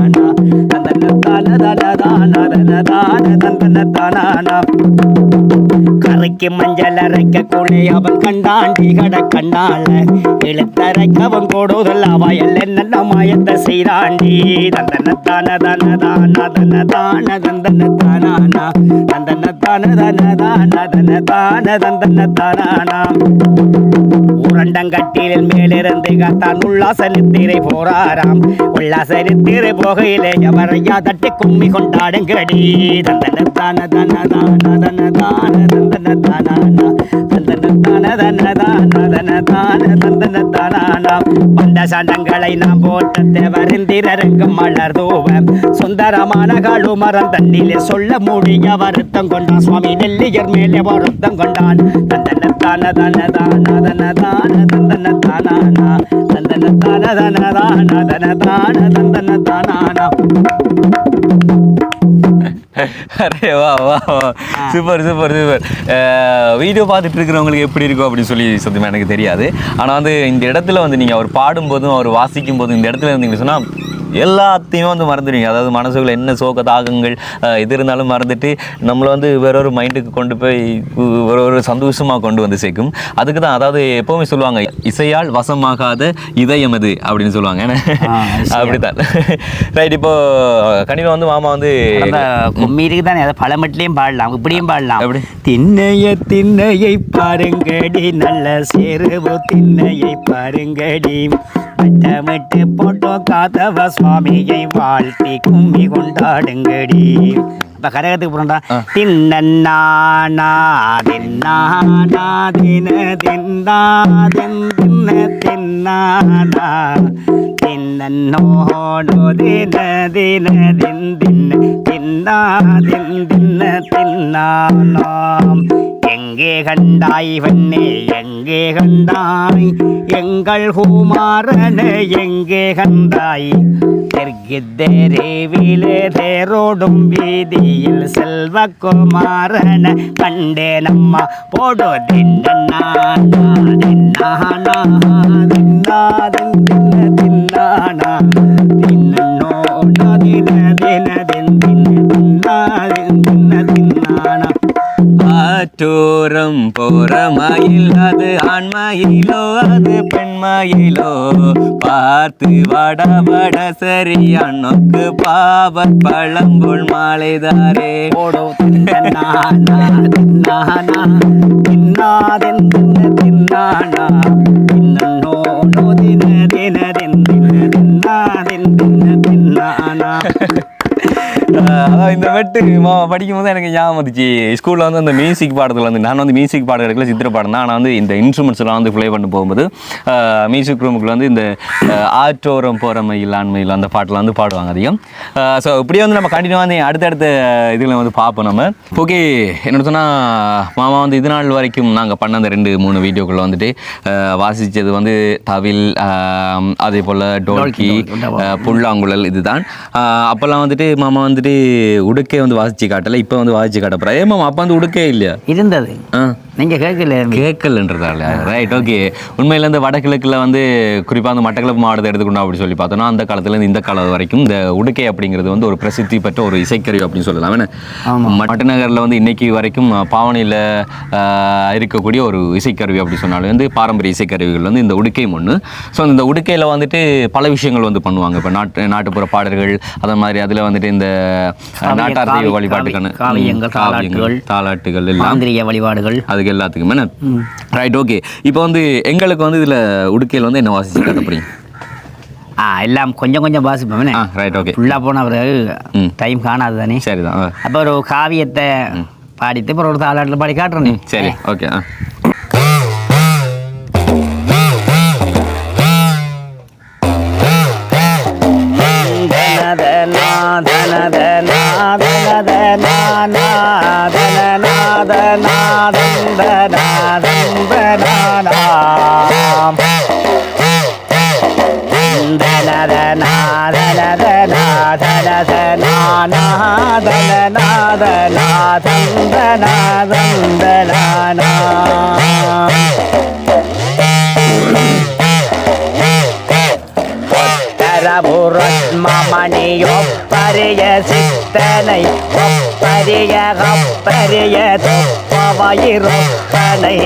தந்தன தான தன தான தன தான தந்தன தானா கரைக்கு மஞ்சள் அரைக்க கூடே அவன் கண்டாண்டி கட கண்ணால இழுத்தரைக்க அவன் கொடுதல் அவையல் என்ன மாயத்தை செய்தாண்டி தந்தன தான தன தான தன தான தந்தன தானா தந்தன தான தன தான தன தான தந்தன தானா உரண்டங்கட்டில் மேலிருந்து கத்தான் உல்லாசனித்திரை போறாராம் உல்லாசனித்திரை போகையிலே எவரையா தட்டி கும்மி கொண்டாடுங்கடி தந்தன தான தன தான தன தான தந்தன தானா தந்தன தான தன தான தன தான தந்தன தானா பண்ட சண்டங்களை நாம் போட்ட தேவரிந்திரங்கும் மலர் தூவம் சுந்தரமான காடு மரம் தண்ணிலே சொல்ல முடிய வருத்தம் கொண்டான் சுவாமி நெல்லியர் மேலே வருத்தம் கொண்டான் தந்தன தான தன தான தன தான தந்தன தானா தந்தன தான தன தான தன தான தந்தன தானா அரே வா வா சூப்பர் சூப்பர் சூப்பர். வீடியோ பார்த்துட்டு இருக்கிறவங்களுக்கு எப்படி இருக்கும் அப்படின்னு சொல்லி சத்தியமாக எனக்கு தெரியாது. ஆனால் வந்து இந்த இடத்துல வந்து நீங்கள் அவர் பாடும்போதும் அவர் வாசிக்கும் போதும் இந்த இடத்துல இருந்தீங்கன்னு சொன்னால் எல்லாத்தையும் வந்து மறந்துடுவீங்க. அதாவது மனசுக்குள்ள என்ன சோக தாகங்கள் இது இருந்தாலும் மறந்துட்டு நம்மளை வந்து வேறொரு மைண்டுக்கு கொண்டு போய் ஒரு சந்தோஷமாக கொண்டு வந்து சேர்க்கும். அதுக்கு தான் அதாவது எப்போவுமே சொல்லுவாங்க இசையால் வசமாகாத இதயம் அது அப்படின்னு சொல்லுவாங்க. அப்படித்தான் ரைட். இப்போ கனிவா வந்து மாமா வந்து கும்மீருக்கு தானே அதை பழமட்டிலையும் பாடலாம் இப்படியும் பாடலாம். அப்படி திண்ணையை பாருங்கடி நல்ல சேருவோ திண்ணையை பாருங்கடி வட்டமிட்டு போட்டோ காத்தவ சுவாமியை வாழ்த்தி கும்மி கொண்டாடுங்கடி. இப்போ கரகத்துக்கு போகிறோம்டா தின்னானா தின்னானா தின தின்னா தின்ன தின்னானா தின்னோடு தின தின தின் தின்ன தின்னா தின் தின்ன தின்னானாம். எங்கே கண்டாய் பெண்ணே எங்கே கண்டாய் எங்கள் குமாரனை எங்கே கண்டாய் தெற்கு தெருவிலே தேரோடும் வீதியில் செல்வகுமாரனை கண்டேனம்மா போடு தின்னானா தின்னானா தின்னா தின்ன தின்னானா தின்னோடு தின தின தின் தின்னா தின்ன தின்னானா. ஆற்றோரம் போற மயில் அது ஆண்மயிலோ அது பெண்மயிலோ பார்த்து வட வட சரியானோக்கு பாவ பழம்புள் மாலைதாரே போடோ தின்னானா தின்னானா தின்னாதென் தின்னானா தின்னோடோ தின தின தின் தின தின்னாதென் தின்னானா. அதான் இந்த வெட்டு படிக்கும் போது எனக்கு ஞாபகம் வந்துச்சு. ஸ்கூலில் வந்து அந்த மியூசிக் பாடத்தில் வந்து நான் வந்து மியூசிக் பாடம் எடுக்கல, சித்திர பாடம் தான். ஆனால் வந்து இந்த இன்ஸ்ட்ருமெண்ட்ஸ்லாம் வந்து ப்ளே பண்ண போகும்போது மியூசிக் ரூமுக்குள்ள வந்து இந்த ஆற்றோரம் போகிறமையில் ஆண்மையில் அந்த பாட்டெலாம் வந்து பாடுவாங்க அதிகம். ஸோ இப்படியே வந்து நம்ம கண்டினியூ வந்து அடுத்தடுத்த இதில் வந்து பார்ப்போம் நம்ம. ஓகே, என்ன சொன்னால் மாமா வந்து இது நாள் வரைக்கும் நாங்கள் பண்ண அந்த 2-3 வீடியோக்குள்ளே வந்துட்டு வாசித்தது வந்து தவில், அதே போல் டோல்கி, புல்லாங்குழல் இதுதான். அப்போல்லாம் வந்துட்டு மாமா வந்துட்டு உடுக்கே வந்து வாசிச்சு காட்டலை, இப்போ வந்து வாசிச்சு காட்ட போகிறா. மாமா அப்போ வந்து உடுக்கே இல்லையா இருந்தது? நீங்கள் கேட்கலன்றதால ரைட். ஓகே, உண்மையில் இந்த வடகிழக்கில் வந்து குறிப்பாக அந்த மட்டக்களப்பு மாவட்டத்தை எடுத்துக்கணும் அப்படின்னு சொல்லி பார்த்தோன்னா அந்த காலத்துலேருந்து இந்த காலம் வரைக்கும் இந்த உடுக்கை அப்படிங்கிறது வந்து ஒரு பிரசித்தி பெற்ற ஒரு இசைக்கருவி அப்படின்னு சொல்லலாம். மட்டநகரில் வந்து இன்னைக்கு வரைக்கும் பாவனையில் இருக்கக்கூடிய ஒரு இசைக்கருவி அப்படி சொன்னாலும் வந்து பாரம்பரிய இசைக்கருவிகள் வந்து இந்த உடுக்கையும் ஒன்று. ஸோ இந்த உடுக்கையில் வந்துட்டு பல விஷயங்கள் வந்து பண்ணுவாங்க. இப்போ நாட்டுப்புற பாடல்கள் அதே மாதிரி அதில் வந்துட்டு இந்த நாட்டார் தெய்வ வழிபாட்டுக்கான காவியங்கள், தாலாட்டுகள் எல்லாம் வழிபாடுகள் அதுக்கு எல்லாத்துக்குமே ரைட். ஓகே, இப்போ வந்து எங்களுக்கு வந்து இதில் உடுக்கையில் வந்து என்ன வாசிச்சு காட்ட போறீங்க? எல்லாம் கொஞ்சம் கொஞ்சம் வாசிப்போம். ரைட். ஓகே, ஃபுல்லாக போன பிறகு டைம் காணாது தானே. சரிதான். அப்போ ஒரு காவியத்தை பாடிட்டு அப்புறம் ஒரு தாளாட்டில் பாடி காட்டுறேன். சரி, ஓகே. மணியொப்பரிய சித்தனை ஒப்பரிய கப்பரிய தொப்பவயிரொப்பனை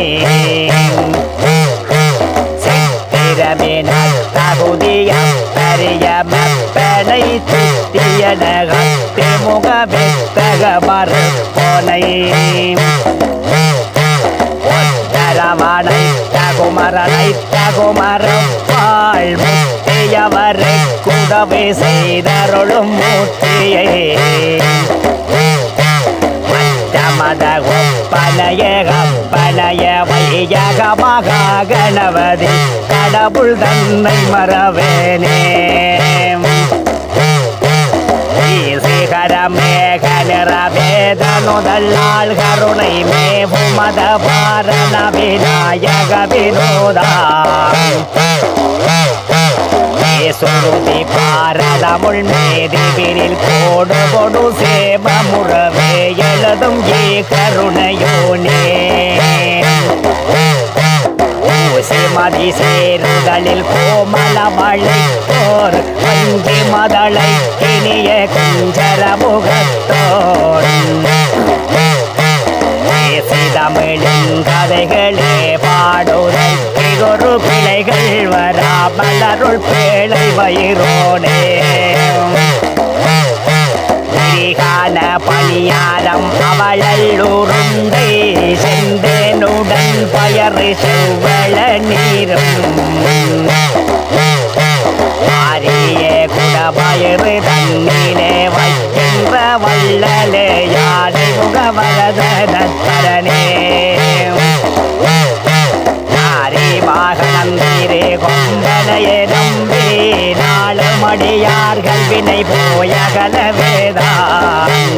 சித்திரமின தகுதிய பரிய மப்பனை சித்தியன கத்தி முகவித்தக மறுப்பொனை ஒத்தரவனை தகுமரனை தகுமரப்பாள் முத்தியவரை குடவை செய்தருளும் மூர்த்தியை மத ஒப்பனைய கப்பனைய வையக மகா கணபதி கடவுள் தன்னை மறவேனே சிகரமேக நிறவேதனுதல்லால் கருணை மேபுமத பாரண விநாயக வினோதா சுருதி பாரதமுள் மேதிவிரில் கோடு கொடு சேமமுறவே எழுதும் ஏ கருணையோனே மதி சேருதலில் கோமலமழை போர் வஞ்சி மதளை இனிய குஞ்சர முகத்தோர் தமிழின் கதைகளே பாடுதல் ஒரு பிள்ளைகள் வராமலருள் பேழை வயிறோனே காண பணியாரம் அவளூருந்தை செந்தேனுடன் பயறு செவ்வள நீரும் ஆரிய குடபயிறு தண்ணீரே வைக்கின்ற வள்ளலே யானை முகவரதனே வாகனந்தீரே கொம்பனையே நம்பி நாளுமடியார்கள் வினை போயகல வேதான்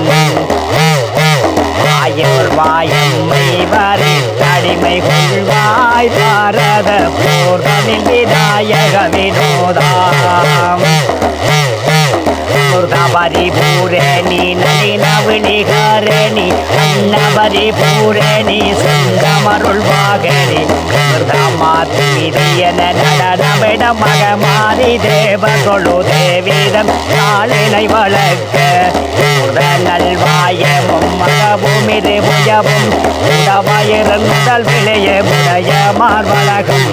வாயூர் வாயம்மை வரி தடிமை கொள்வாய் பாரத போர்களில் விநாயக வினோதாம் பரி பூரணி நளினவிணிகரணி அன்னவரி பூரணி செந்தமருள் வாகனி மாத்தியன நடனமிட மகமாரி தேவ கொழு தேவிதம் நாளினை வளர்க்க நல்வாயமும் மகபூமிது புயவும் உடவயிரன் முதல் விளைய முடைய மார்வலகம்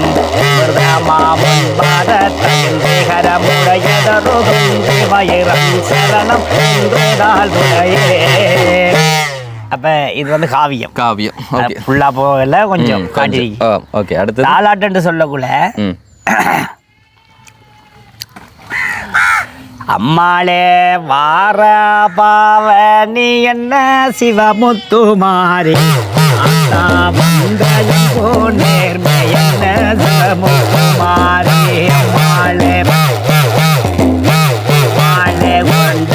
மாமுன் பாதத்தையும் திகரமுடையதருகும் வயிரம் சரணம் என்றால் துணையே. அப்போ இது வந்து காவியம் ஃபுல்லாக போகல கொஞ்சம் காட்டி. ஓகே, அடுத்து தாலாட்டுன்னு சொல்லக்குள்ள அம்மாளே வார பாவ நீ என்ன சிவமுத்துமாரி மங்களம் போ நேர்மை என்ன சிவமுத்துமாரி அம்மாளே மாளே கொண்ட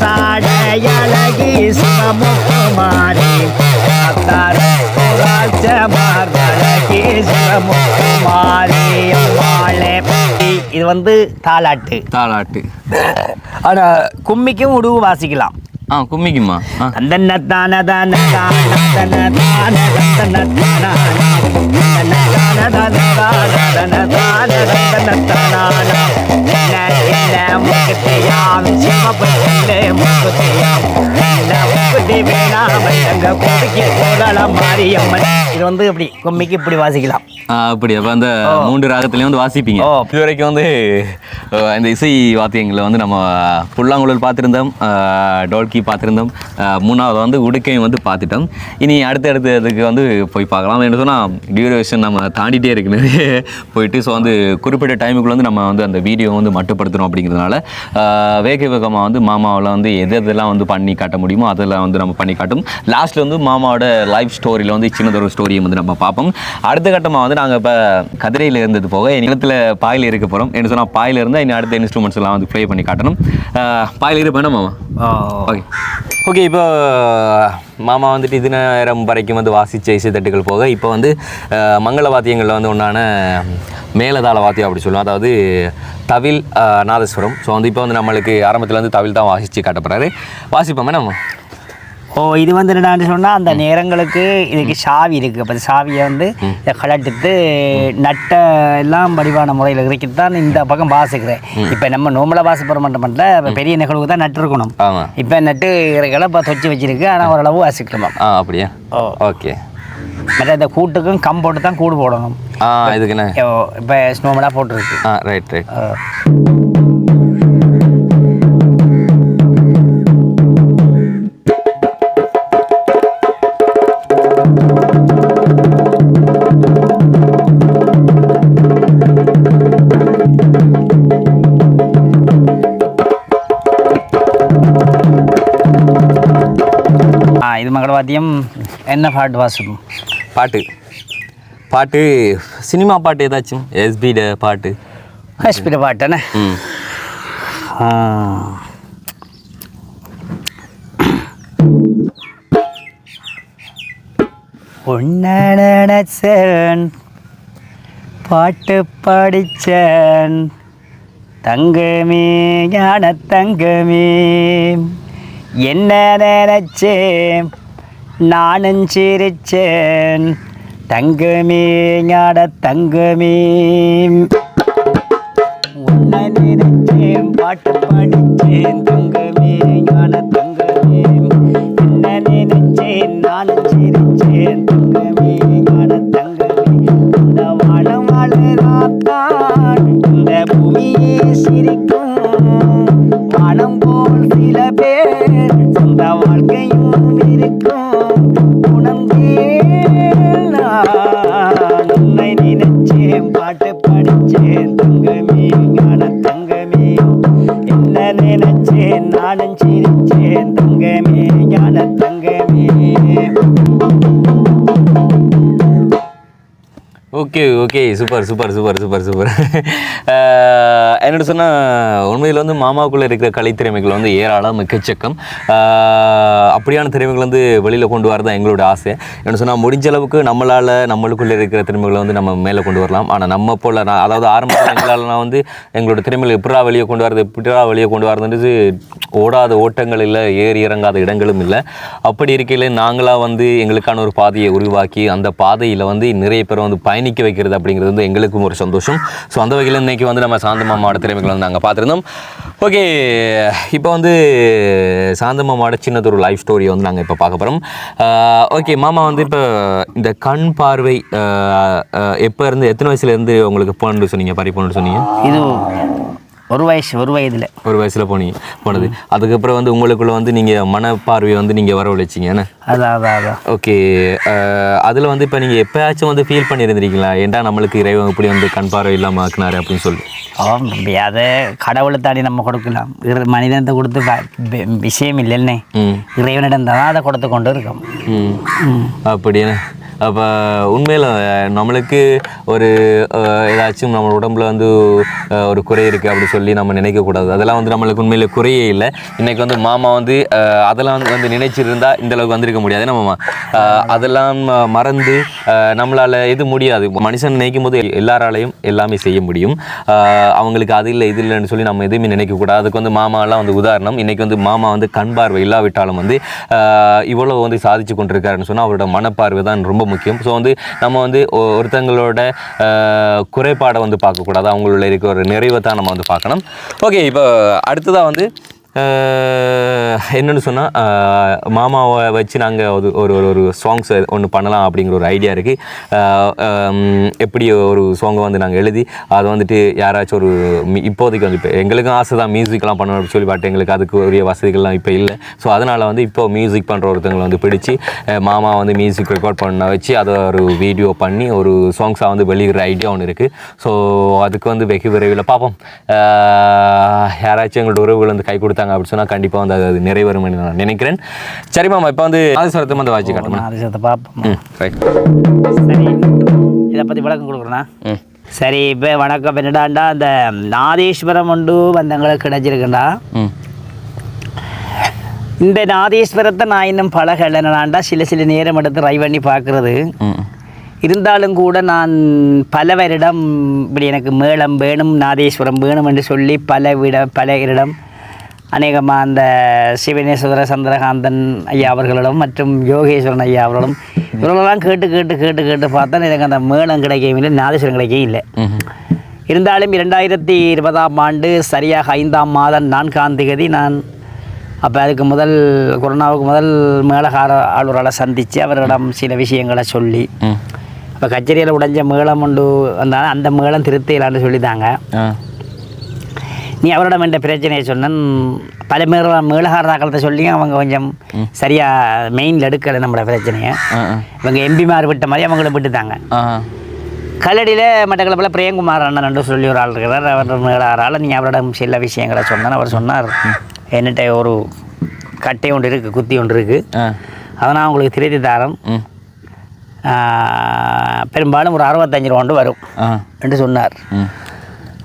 சாடையழகி சிவமுத்துமாரி ராஜமார்கழகி சிவமுத்துமாரி அம்மாளே. இது வந்து தாலாட்டு. தாலாட்டு. ஆனால் கும்மிக்கும் உடுவு வாசிக்கலாம். கும்மிக்குமா? இது வந்து இப்படி கும்மிக்கு இப்படி வாசிக்கலாம். அப்படி அப்போ அந்த 3 ராகத்துலேயும் வந்து வாசிப்பீங்க. இது வரைக்கும் வந்து இந்த இசை வாத்தியங்களை வந்து நம்ம புல்லாங்குழல் பார்த்துருந்தோம், டோல்கி பார்த்துருந்தோம், 3வது வந்து உடுக்கையும் வந்து பார்த்துட்டோம். இனி அடுத்ததுக்கு வந்து போய் பார்க்கலாம். என்ன சொன்னால் டியூரேஷன் நம்ம தாண்டிகிட்டே இருக்குன்னு போயிட்டு ஸோ வந்து குறிப்பிட்ட டைமுக்குள்ள வந்து நம்ம வந்து அந்த வீடியோ வந்து மட்டுப்படுத்தணும். அப்படிங்கிறதுனால வேக வேகமாக வந்து மாமாவில் வந்து எதெல்லாம் வந்து பண்ணி காட்ட முடியுமோ அதெல்லாம் வந்து நம்ம பண்ணி காட்டும். லாஸ்ட்டில் வந்து மாமாவோட லைஃப் ஸ்டோரியில் வந்து சின்னதொரு ஸ்டோரியை வந்து நம்ம பார்ப்போம். அடுத்த கட்டமாக வந்து நாங்கள் இப்போ கதிரையில் இருந்தது போக நிலத்தில் பாயில் இருக்க போகிறோம். என்ன சொன்னால் பாயில் இருந்தால் இனி அடுத்த இன்ஸ்ட்ருமெண்ட்ஸ் எல்லாம் வந்து ப்ளே பண்ணி காட்டணும். பாயில் இருப்பேன் மாமா. Okay okay. இப்போ மாமா வந்துட்டு இது நேரம் வரைக்கும் வந்து வாசித்த இசைத்தட்டுகள் போக இப்போ வந்து மங்கள வாத்தியங்களில் வந்து ஒன்றான மேலதாள வாத்தியம் அப்படி சொல்லுவோம். அதாவது தவில், நாதஸ்வரம். ஸோ வந்து இப்போ வந்து நம்மளுக்கு ஆரம்பத்தில் வந்து தவில் தான் வாசித்து காட்டப்படுறாரு. வாசிப்போமே நம்ம. இது வந்து என்னடான்னு சொன்னால் அந்த நேரங்களுக்கு இதுக்கு சாவி இருக்குது. அப்போ சாவியை வந்து கலட்டுத்து நட்ட எல்லாம் வடிவான முறையில் இறக்கிட்டு தான் இந்த பக்கம் வாசிக்கிறேன். இப்போ நம்ம நோம்பலாக வாசிப்போற மட்டும் பெரிய நிகழ்வுக்கு தான் நட்டு இருக்கணும். இப்போ நட்டு இறக்கல இப்போ தொச்சு வச்சிருக்கு. ஆனால் ஓரளவு வாசிக்கணும். அப்படியா? ஓகே. மற்ற இந்த கூட்டுக்கும் கம் போட்டு தான் கூடு போடணும். இதுக்கு என்ன இப்போ ஸ்னோமலாக போட்டுருக்கு. Right right. இது மங்களவாத்தியம். என்ன பாட்டு வாசிக்கும்? பாட்டு சினிமா பாட்டு ஏதாச்சும் எஸ்பிட பாட்டு. எஸ்பிட பாட்டுண்ணே. உன்னடச்சேன் பாட்டு படித்தேன் தங்கமே ஞான தங்கமே என்ன நினைச்சேன் நானும் சிரிச்சேன் தங்கமே ஞான தங்கமே உன்னை நினைச்சேன் பாட்டு படித்தேன் தங்கமே ஞான தங்கமே என்ன நினைச்சேன் நானும் சிரிச்சேன் தங்கமே ஞான தங்கமே இந்த வானம் வளராத்தான் இந்த பூமியே சிரிக்கும் வானம் போல் சில பேர் சொந்த வாழ்க்கையும் இருக்கும் உணர்ந்தேன் நான் உன்னை நினைச்சேன் பாட்டு படிச்சேன் தங்கமே ஞான தங்கமே என்ன நினைச்சேன் நானும் சிரிச்சேன் தங்கமே ஞான தங்கமே. Okay okay. Super super super super super. என்னோட சொன்னால் உண்மையில் வந்து மாமாவுக்குள்ளே இருக்கிற கலைத்திறமைகள் வந்து ஏராளம், எக்கச்சக்கம். அப்படியான திறமைகள் வந்து வெளியில் கொண்டு வரது தான் எங்களோட ஆசை. என்ன சொன்னால் முடிஞ்ச அளவுக்கு நம்மளுக்குள்ளே இருக்கிற திறமைகளை வந்து நம்ம மேலே கொண்டு வரலாம். ஆனால் நம்ம போல் அதாவது ஆரம்பத்தில் எங்களால் வந்து எங்களோட திறமைகளை எப்படா வெளியே கொண்டு வரதுன்றது ஓடாத ஓட்டங்கள் இல்லை, ஏறி இறங்காத இடங்களும் இல்லை. அப்படி இருக்கையில் நாங்களாக வந்து எங்களுக்கான ஒரு பாதையை உருவாக்கி அந்த பாதையில் வந்து நிறைய பேர் வந்து பயணிக்க வைக்கிறது அப்படிங்கிறது வந்து எங்களுக்கும் ஒரு சந்தோஷம். ஸோ அந்த வகையில் இன்றைக்கி வந்து நம்ம சாந்தமாமாவோட திறமைகளை வந்து நாங்கள் பார்த்துருந்தோம். ஓகே, இப்போ வந்து சாந்தமாமாவோட சின்னதொரு லைஃப் ஸ்டோரியை வந்து நாங்கள் இப்போ பார்க்க போகிறோம். ஓகே, மாமா வந்து இப்போ இந்த கண் பார்வை எப்போ இருந்து எத்தனை வயசுலேருந்து உங்களுக்கு போகணுன்னு சொன்னீங்க, பறிப்போன்னு சொன்னீங்க? இது ஒரு வயதில் ஒரு வயசில் போனது. அதுக்கப்புறம் வந்து உங்களுக்குள்ள வந்து நீங்கள் மனப்பார்வையை வந்து நீங்கள் வரவழைச்சிங்க என்ன? அதான் ஓகே. அதில் வந்து இப்போ நீங்கள் எப்போயாச்சும் வந்து ஃபீல் பண்ணியிருந்திருக்கீங்களா, ஏன்டா நம்மளுக்கு இறைவன் இப்படி வந்து கண் பார்வை இல்லாமல் ஆக்குனாரு அப்படின்னு சொல்லி? அதை கடவுளை தாண்டி நம்ம கொடுக்கலாம். மனிதனத்தை கொடுத்து விஷயம் இல்லைன்னே, இறைவனிடம் தான் அதை கொடுத்து கொண்டு இருக்கோம். அப்படியே அப்போ உண்மையில் நம்மளுக்கு ஒரு ஏதாச்சும் நம்ம உடம்புல வந்து ஒரு குறை இருக்குது அப்படி சொல்லி நம்ம நினைக்கக்கூடாது. அதெல்லாம் வந்து நம்மளுக்கு உண்மையில் குறையே இல்லை. இன்றைக்கி வந்து மாமா வந்து அதெல்லாம் வந்து நினைச்சிருந்தா இந்தளவுக்கு வந்திருக்க முடியாது. நம்ம அதெல்லாம் மறந்து நம்மளால் எது முடியாது. மனுஷன் நினைக்கும் போது எல்லாராலையும் எல்லாமே செய்ய முடியும். அவங்களுக்கு அது இல்லை இது இல்லைன்னு சொல்லி நம்ம எதுவுமே நினைக்கக்கூடாது. அதுக்கு வந்து மாமாலாம் வந்து உதாரணம். இன்றைக்கி வந்து மாமா வந்து கண் பார்வை இல்லாவிட்டாலும் வந்து இவ்வளோ வந்து சாதிச்சு கொண்டிருக்காருன்னு சொன்னால் அவரோட மனப்பார்வை தான் ரொம்ப முக்கியம். ஸோ வந்து நம்ம வந்து ஒருத்தங்களோட குறைபாடை வந்து பார்க்கக்கூடாது, அவங்களோட இருக்க ஒரு நிறைவை தான் நம்ம வந்து பார்க்கணும். ஓகே, இப்போ அடுத்ததாக வந்து என்னென்னு சொன்னால் மாமாவை வச்சு நாங்கள் ஒரு ஒரு சாங்ஸ் ஒன்று பண்ணலாம் அப்படிங்கிற ஒரு ஐடியா இருக்குது. எப்படி ஒரு சாங்கை வந்து நாங்கள் எழுதி அதை வந்துட்டு யாராச்சும் ஒரு இப்போதைக்கு வந்து இப்போ எங்களுக்கும் ஆசை தான் மியூசிக்லாம் பண்ணணும் அப்படின்னு சொல்லி, பட் எங்களுக்கு அதுக்கு உரிய வசதிகள்லாம் இப்போ இல்லை. ஸோ அதனால் வந்து இப்போ மியூசிக் பண்ணுற ஒருத்தங்களை வந்து பிடிச்சி மாமா வந்து மியூசிக் ரெக்கார்ட் பண்ண வச்சு அதை ஒரு வீடியோ பண்ணி ஒரு சாங்ஸாக வந்து வெளியிடுற ஐடியா ஒன்று இருக்குது. ஸோ அதுக்கு வந்து வெகு விரைவில் பார்ப்போம். யாராச்சும் எங்களோட உறவுகள் வந்து கை கொடுத்தாங்க அப்படி சொன்னால் கண்டிப்பாக வந்து அது நிறைவேறும் நான் நினைக்கிறேன். சரி மாமா, இப்போ வந்து நாதஸ்வரத்தை வந்து வாட்சி காட்டுமா? நாதஸ்வரத்தை பார்ப்போம். ரைட், சரி, இதை பற்றி விளக்கம் கொடுக்குறேண்ணா. சரி, இப்போ வணக்கம். என்னடாண்டா அந்த நாதேஸ்வரம் ஒன்று வந்தங்களுக்கு கிடைச்சிருக்குண்டா. இந்த நாதேஸ்வரத்தை நான் இன்னும் பழகலை. என்னடாண்டா சில நேரம் எடுத்து ட்ரை பண்ணி பார்க்குறது. இருந்தாலும் கூட நான் பலவரிடம் இப்படி எனக்கு மேளம் வேணும், நாதேஸ்வரம் வேணும் என்று சொல்லி பலரிடம் அநேகமாக அந்த சிவனேஸ்வர சந்திரகாந்தன் ஐயா அவர்களிடம் மற்றும் யோகேஸ்வரன் ஐயா அவர்களும் இவர்களெல்லாம் கேட்டு பார்த்தா எனக்கு அந்த மேளம் கிடைக்கவும் இல்லை, நாதேஸ்வரம் கிடைக்கவும் இல்லை. இருந்தாலும் 2020ஆம் ஆண்டு சரியாக 5ஆம் மாதம் 4ஆம் தேதி நான் அப்போ அதுக்கு கொரோனாவுக்கு முதல் மேளகார ஆளுநர்களை சந்தித்து அவர்களிடம் சில விஷயங்களை சொல்லி இப்போ கச்சேரியில் உடைஞ்ச மேளம் உண்டு வந்தாலும் அந்த மேளம் திருத்தையிலான்னு சொல்லித்தாங்க. நீ அவரிடம் என்ற பிரச்சனையை சொன்னேன். பல மேலகாரதாக்களத்தை சொல்லி அவங்க கொஞ்சம் சரியாக மெயினில் எடுக்கலை நம்மளோட பிரச்சனையை. இவங்க எம்பிமார் விட்ட மாதிரி அவங்கள விட்டுட்டாங்க. கல்லடியில் மட்டக்களப்பில் பிரேம்குமார் அண்ணன் சொல்லி ஒரு ஆள் இருக்கிறார். அவர் மேலாரால் நீங்கள் அவரிடம் சில விஷயங்களை சொன்னேன். அவர் சொன்னார், என்கிட்ட ஒரு கட்டை ஒன்று இருக்குது, குத்தி ஒன்று இருக்குது, அதை நான் உங்களுக்கு திருத்தி தரேன், பெரும்பாலும் ஒரு 65 ரூபா கொண்டு வரும் என்று சொன்னார்.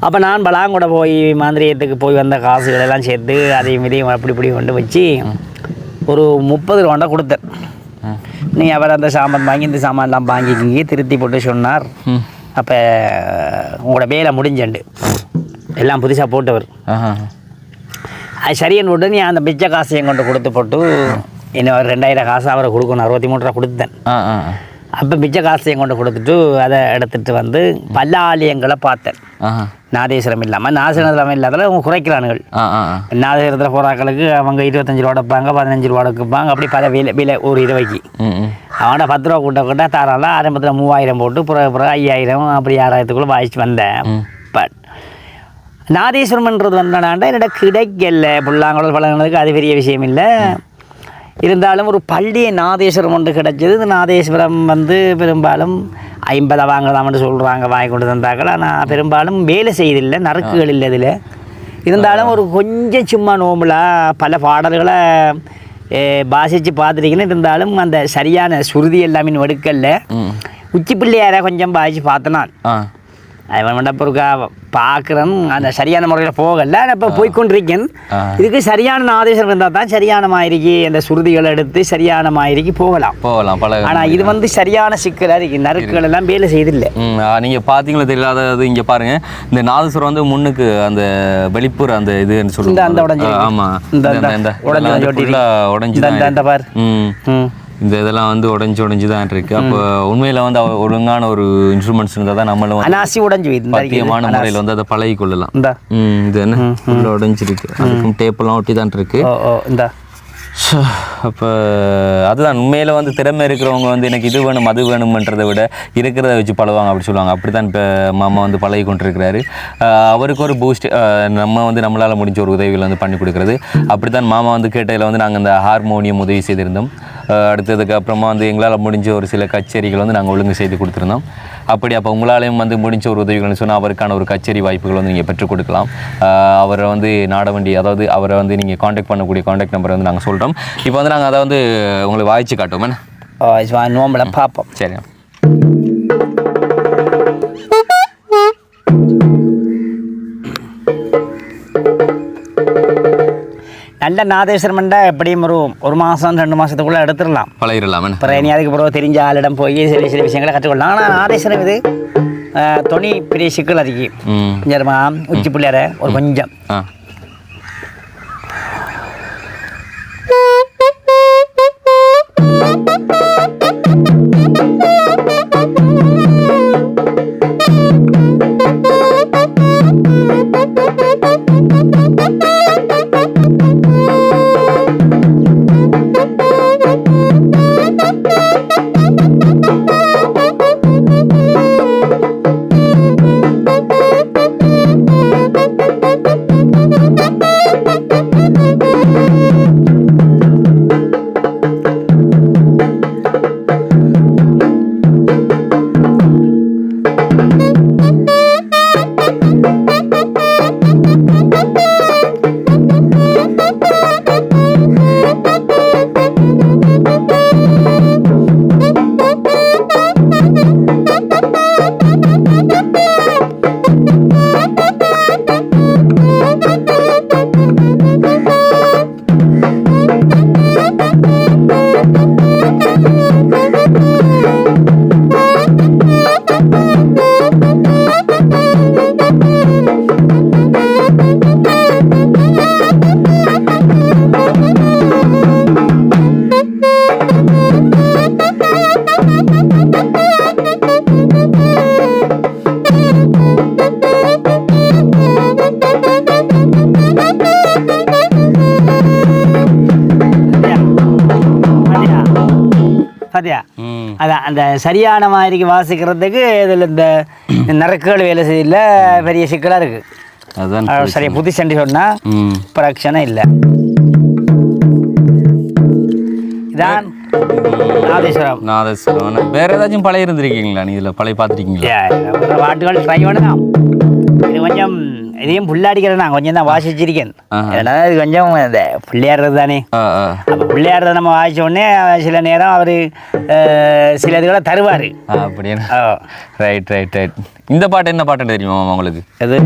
அப்போ நான் பலாங்கூட போய் மாந்திரியத்துக்கு போய் வந்த காசுகளெல்லாம் சேர்த்து அதையும் இதையும் அப்படி கொண்டு வச்சு ஒரு 30 ரூபாண்டா கொடுத்தேன். நீ அவர் அந்த சாமான் வாங்கி இந்த சாமான்லாம் வாங்கிக்கிங்க திருத்தி போட்டு சொன்னார். அப்போ உங்களோட வேலை முடிஞ்சண்டு எல்லாம் புதுசாக போட்டவர். அது சரியன்னு விட்டு நீ அந்த பிச்சை காசையும் கொண்டு கொடுத்து போட்டு இன்னும் ஒரு 2000 காசு அவரை கொடுக்கணும். 63 ரூபா கொடுத்தேன். அப்போ பிச்சை காசையும் கொண்டு கொடுத்துட்டு அதை எடுத்துகிட்டு வந்து பல ஆலயங்களை பார்த்தேன். நாதேஸ்வரம் இல்லாமல் நாதேஸ்வரம் இல்லாதால அவங்க குறைக்கிறானுகள். நாதேஸ்வரத்தில் போகிறாக்களுக்கு அவங்க 25 ரூபா எடுப்பாங்க, 15 ரூபா எடுப்பாங்க, அப்படி பல விலை ஒரு ரூபாய்க்கு. அவன்கிட்ட 10 ரூபா கூட்ட தாராளம் ஆரம்பத்தில் 3000 போட்டு பிறகு 5000 அப்படி 6000க்குள்ளே வாங்கிட்டு வந்தேன். பட் நாதேஸ்வரம்ன்றது வந்தாண்டாண்டா என்னோட கிடைக்கல. புல்லாங்குழல் பழங்களுக்கு அது பெரிய விஷயம் இல்லை. இருந்தாலும் ஒரு பள்ளிய நாதேஸ்வரம் ஒன்று கிடைச்சது. இந்த நாதேஸ்வரம் வந்து பெரும்பாலும் 50 வாங்கலாம்னு சொல்கிறாங்க, வாங்கி கொண்டு தந்தாக்கள். ஆனால் பெரும்பாலும் வேலை செய்தில்லை, நறுக்குகள் இல்லை இதில். இருந்தாலும் ஒரு கொஞ்சம் சும்மா நோம்பலாக பல பாடல்களை பாசித்து பார்த்துருக்கீங்கன்னு. இருந்தாலும் அந்த சரியான சுருதி எல்லாமே எடுக்கல. உச்சி பிள்ளையார கொஞ்சம் பாசித்து பார்த்தேன் நான். அவன் மண்டப்பருக்கா பார்க்குறேன், அந்த சரியான முறையில் போகல. இப்போ போய்கொண்டிருக்கேன். இதுக்கு சரியான நாதேஸ்வரம் இருந்தால் தான் சரியான மாதிரிக்கு அந்த சுருதிகளை எடுத்து சரியான மாதிரிக்கு போகலாம். ஆனால் இது வந்து சரியான சிக்கலாக இருக்குது. நறுக்குகள் எல்லாம் வேலை செய்தில்லை. நீங்கள் பார்த்தீங்களா தெரியல, அது இங்கே பாருங்கள். இந்த நாதேஸ்வரம் வந்து முன்னுக்கு அந்த வெளிப்புற அந்த இதுன்னு சொல்லுங்கள், அந்த உடஞ்சி, ஆமாம், இந்த உடஞ்சி அந்த பார், இந்த இதெல்லாம் வந்து உடஞ்சி தான் இருக்குது. அப்போ உண்மையில் வந்து ஒழுங்கான ஒரு இன்ஸ்ட்ருமெண்ட்ஸ் இருந்தால் தான் நம்மளும் அனாசி உடஞ்சி பத்தியமான முறையில் வந்து அதை பழகி கொள்ளலாம். இது என்ன உள்ள உடஞ்சிருக்கு, அதுக்கும் டேப்பெல்லாம் ஒட்டி தான் இருக்குது. அப்போ அதுதான் உண்மையில் வந்து திறமை இருக்கிறவங்க வந்து எனக்கு இது வேணும் அது வேணுமன்றதை விட இருக்கிறத வச்சு பழவாங்க அப்படி சொல்லுவாங்க. அப்படி தான் இப்போ மாமா வந்து பழகி கொண்டிருக்கிறாரு. அவருக்கு ஒரு பூஸ்ட் நம்ம வந்து நம்மளால் முடிஞ்ச ஒரு உதவிகள் வந்து பண்ணி கொடுக்குறது. அப்படி தான் மாமா வந்து கேட்டதில் வந்து நாங்கள் அந்த ஹார்மோனியம் உதவி செய்திருந்தோம். அடுத்ததுக்கு அப்புறமா வந்து எங்களால் முடிஞ்ச ஒரு சில கச்சேரிகள் வந்து நாங்கள் ஒழுங்கு செய்து கொடுத்துருந்தோம். அப்படி அப்போ உங்களாலேயும் வந்து முடிஞ்ச ஒரு உதவிகள்னு சொன்னால் அவருக்கான ஒரு கச்சேரி வாய்ப்புகள் வந்து நீங்கள் பெற்றுக் கொடுக்கலாம். அவரை வந்து நாட வேண்டிய, அதாவது அவரை வந்து நீங்கள் காண்டாக்ட் பண்ணக்கூடிய காண்டாக்ட் நம்பரை வந்து நாங்கள் சொல்கிறோம். இப்போ வந்து நாங்கள் அதை வந்து உங்களுக்கு வாய்ச்சி காட்டுவோம். என்ன நோம்பலை பார்ப்போம். சரி. நல்ல நாதேஸ்வரம்ண்டா எப்படியும் ஒரு மாதம் 2 மாதத்துக்குள்ளே எடுத்துடலாம், பழகிடலாம். அப்புறம் இனி அதுக்கு பிறகு தெரிஞ்ச ஆளிடம் போய் சில விஷயங்களை கற்றுக்கொள்ளலாம். ஆனால் நாதேஸ்வரம் இது துணி பெரிய சிக்கல் அதிகம். உச்சி பிள்ளையார ஒரு கொஞ்சம் பார்த்தியா? அதான் அந்த சரியான மாதிரிக்கு வாசிக்கிறதுக்கு இதில் இந்த நறுக்குகள் வேலை செய்யல, பெரிய சிக்கலாக இருக்குது. அதுதான் சரியா புத்தி சண்டி சொன்னால் பிரச்சனை இல்லை. இதான் நாதேஸ்வரம். வேற ஏதாச்சும் பழைய இருந்திருக்கீங்களா? நீ இதில் பழைய பார்த்துருக்கீங்களா? பாட்டுகள் ட்ரை பண்ணலாம். இது கொஞ்சம் இதையும் புள்ளாடிக்கிறேன், நான் கொஞ்சம் தான் வாசிச்சிருக்கேன். ஏன்னா இது கொஞ்சம் இந்த பிள்ளையாடுறது தானே. அப்போ பிள்ளையாடுறத நம்ம வாசிச்ச உடனே சில நேரம் அவர் சில இதுகளை தருவார். அப்படியே. Right right right. இந்த பாட்டு என்ன பாட்டு தெரியுமா உங்களுக்கு? அது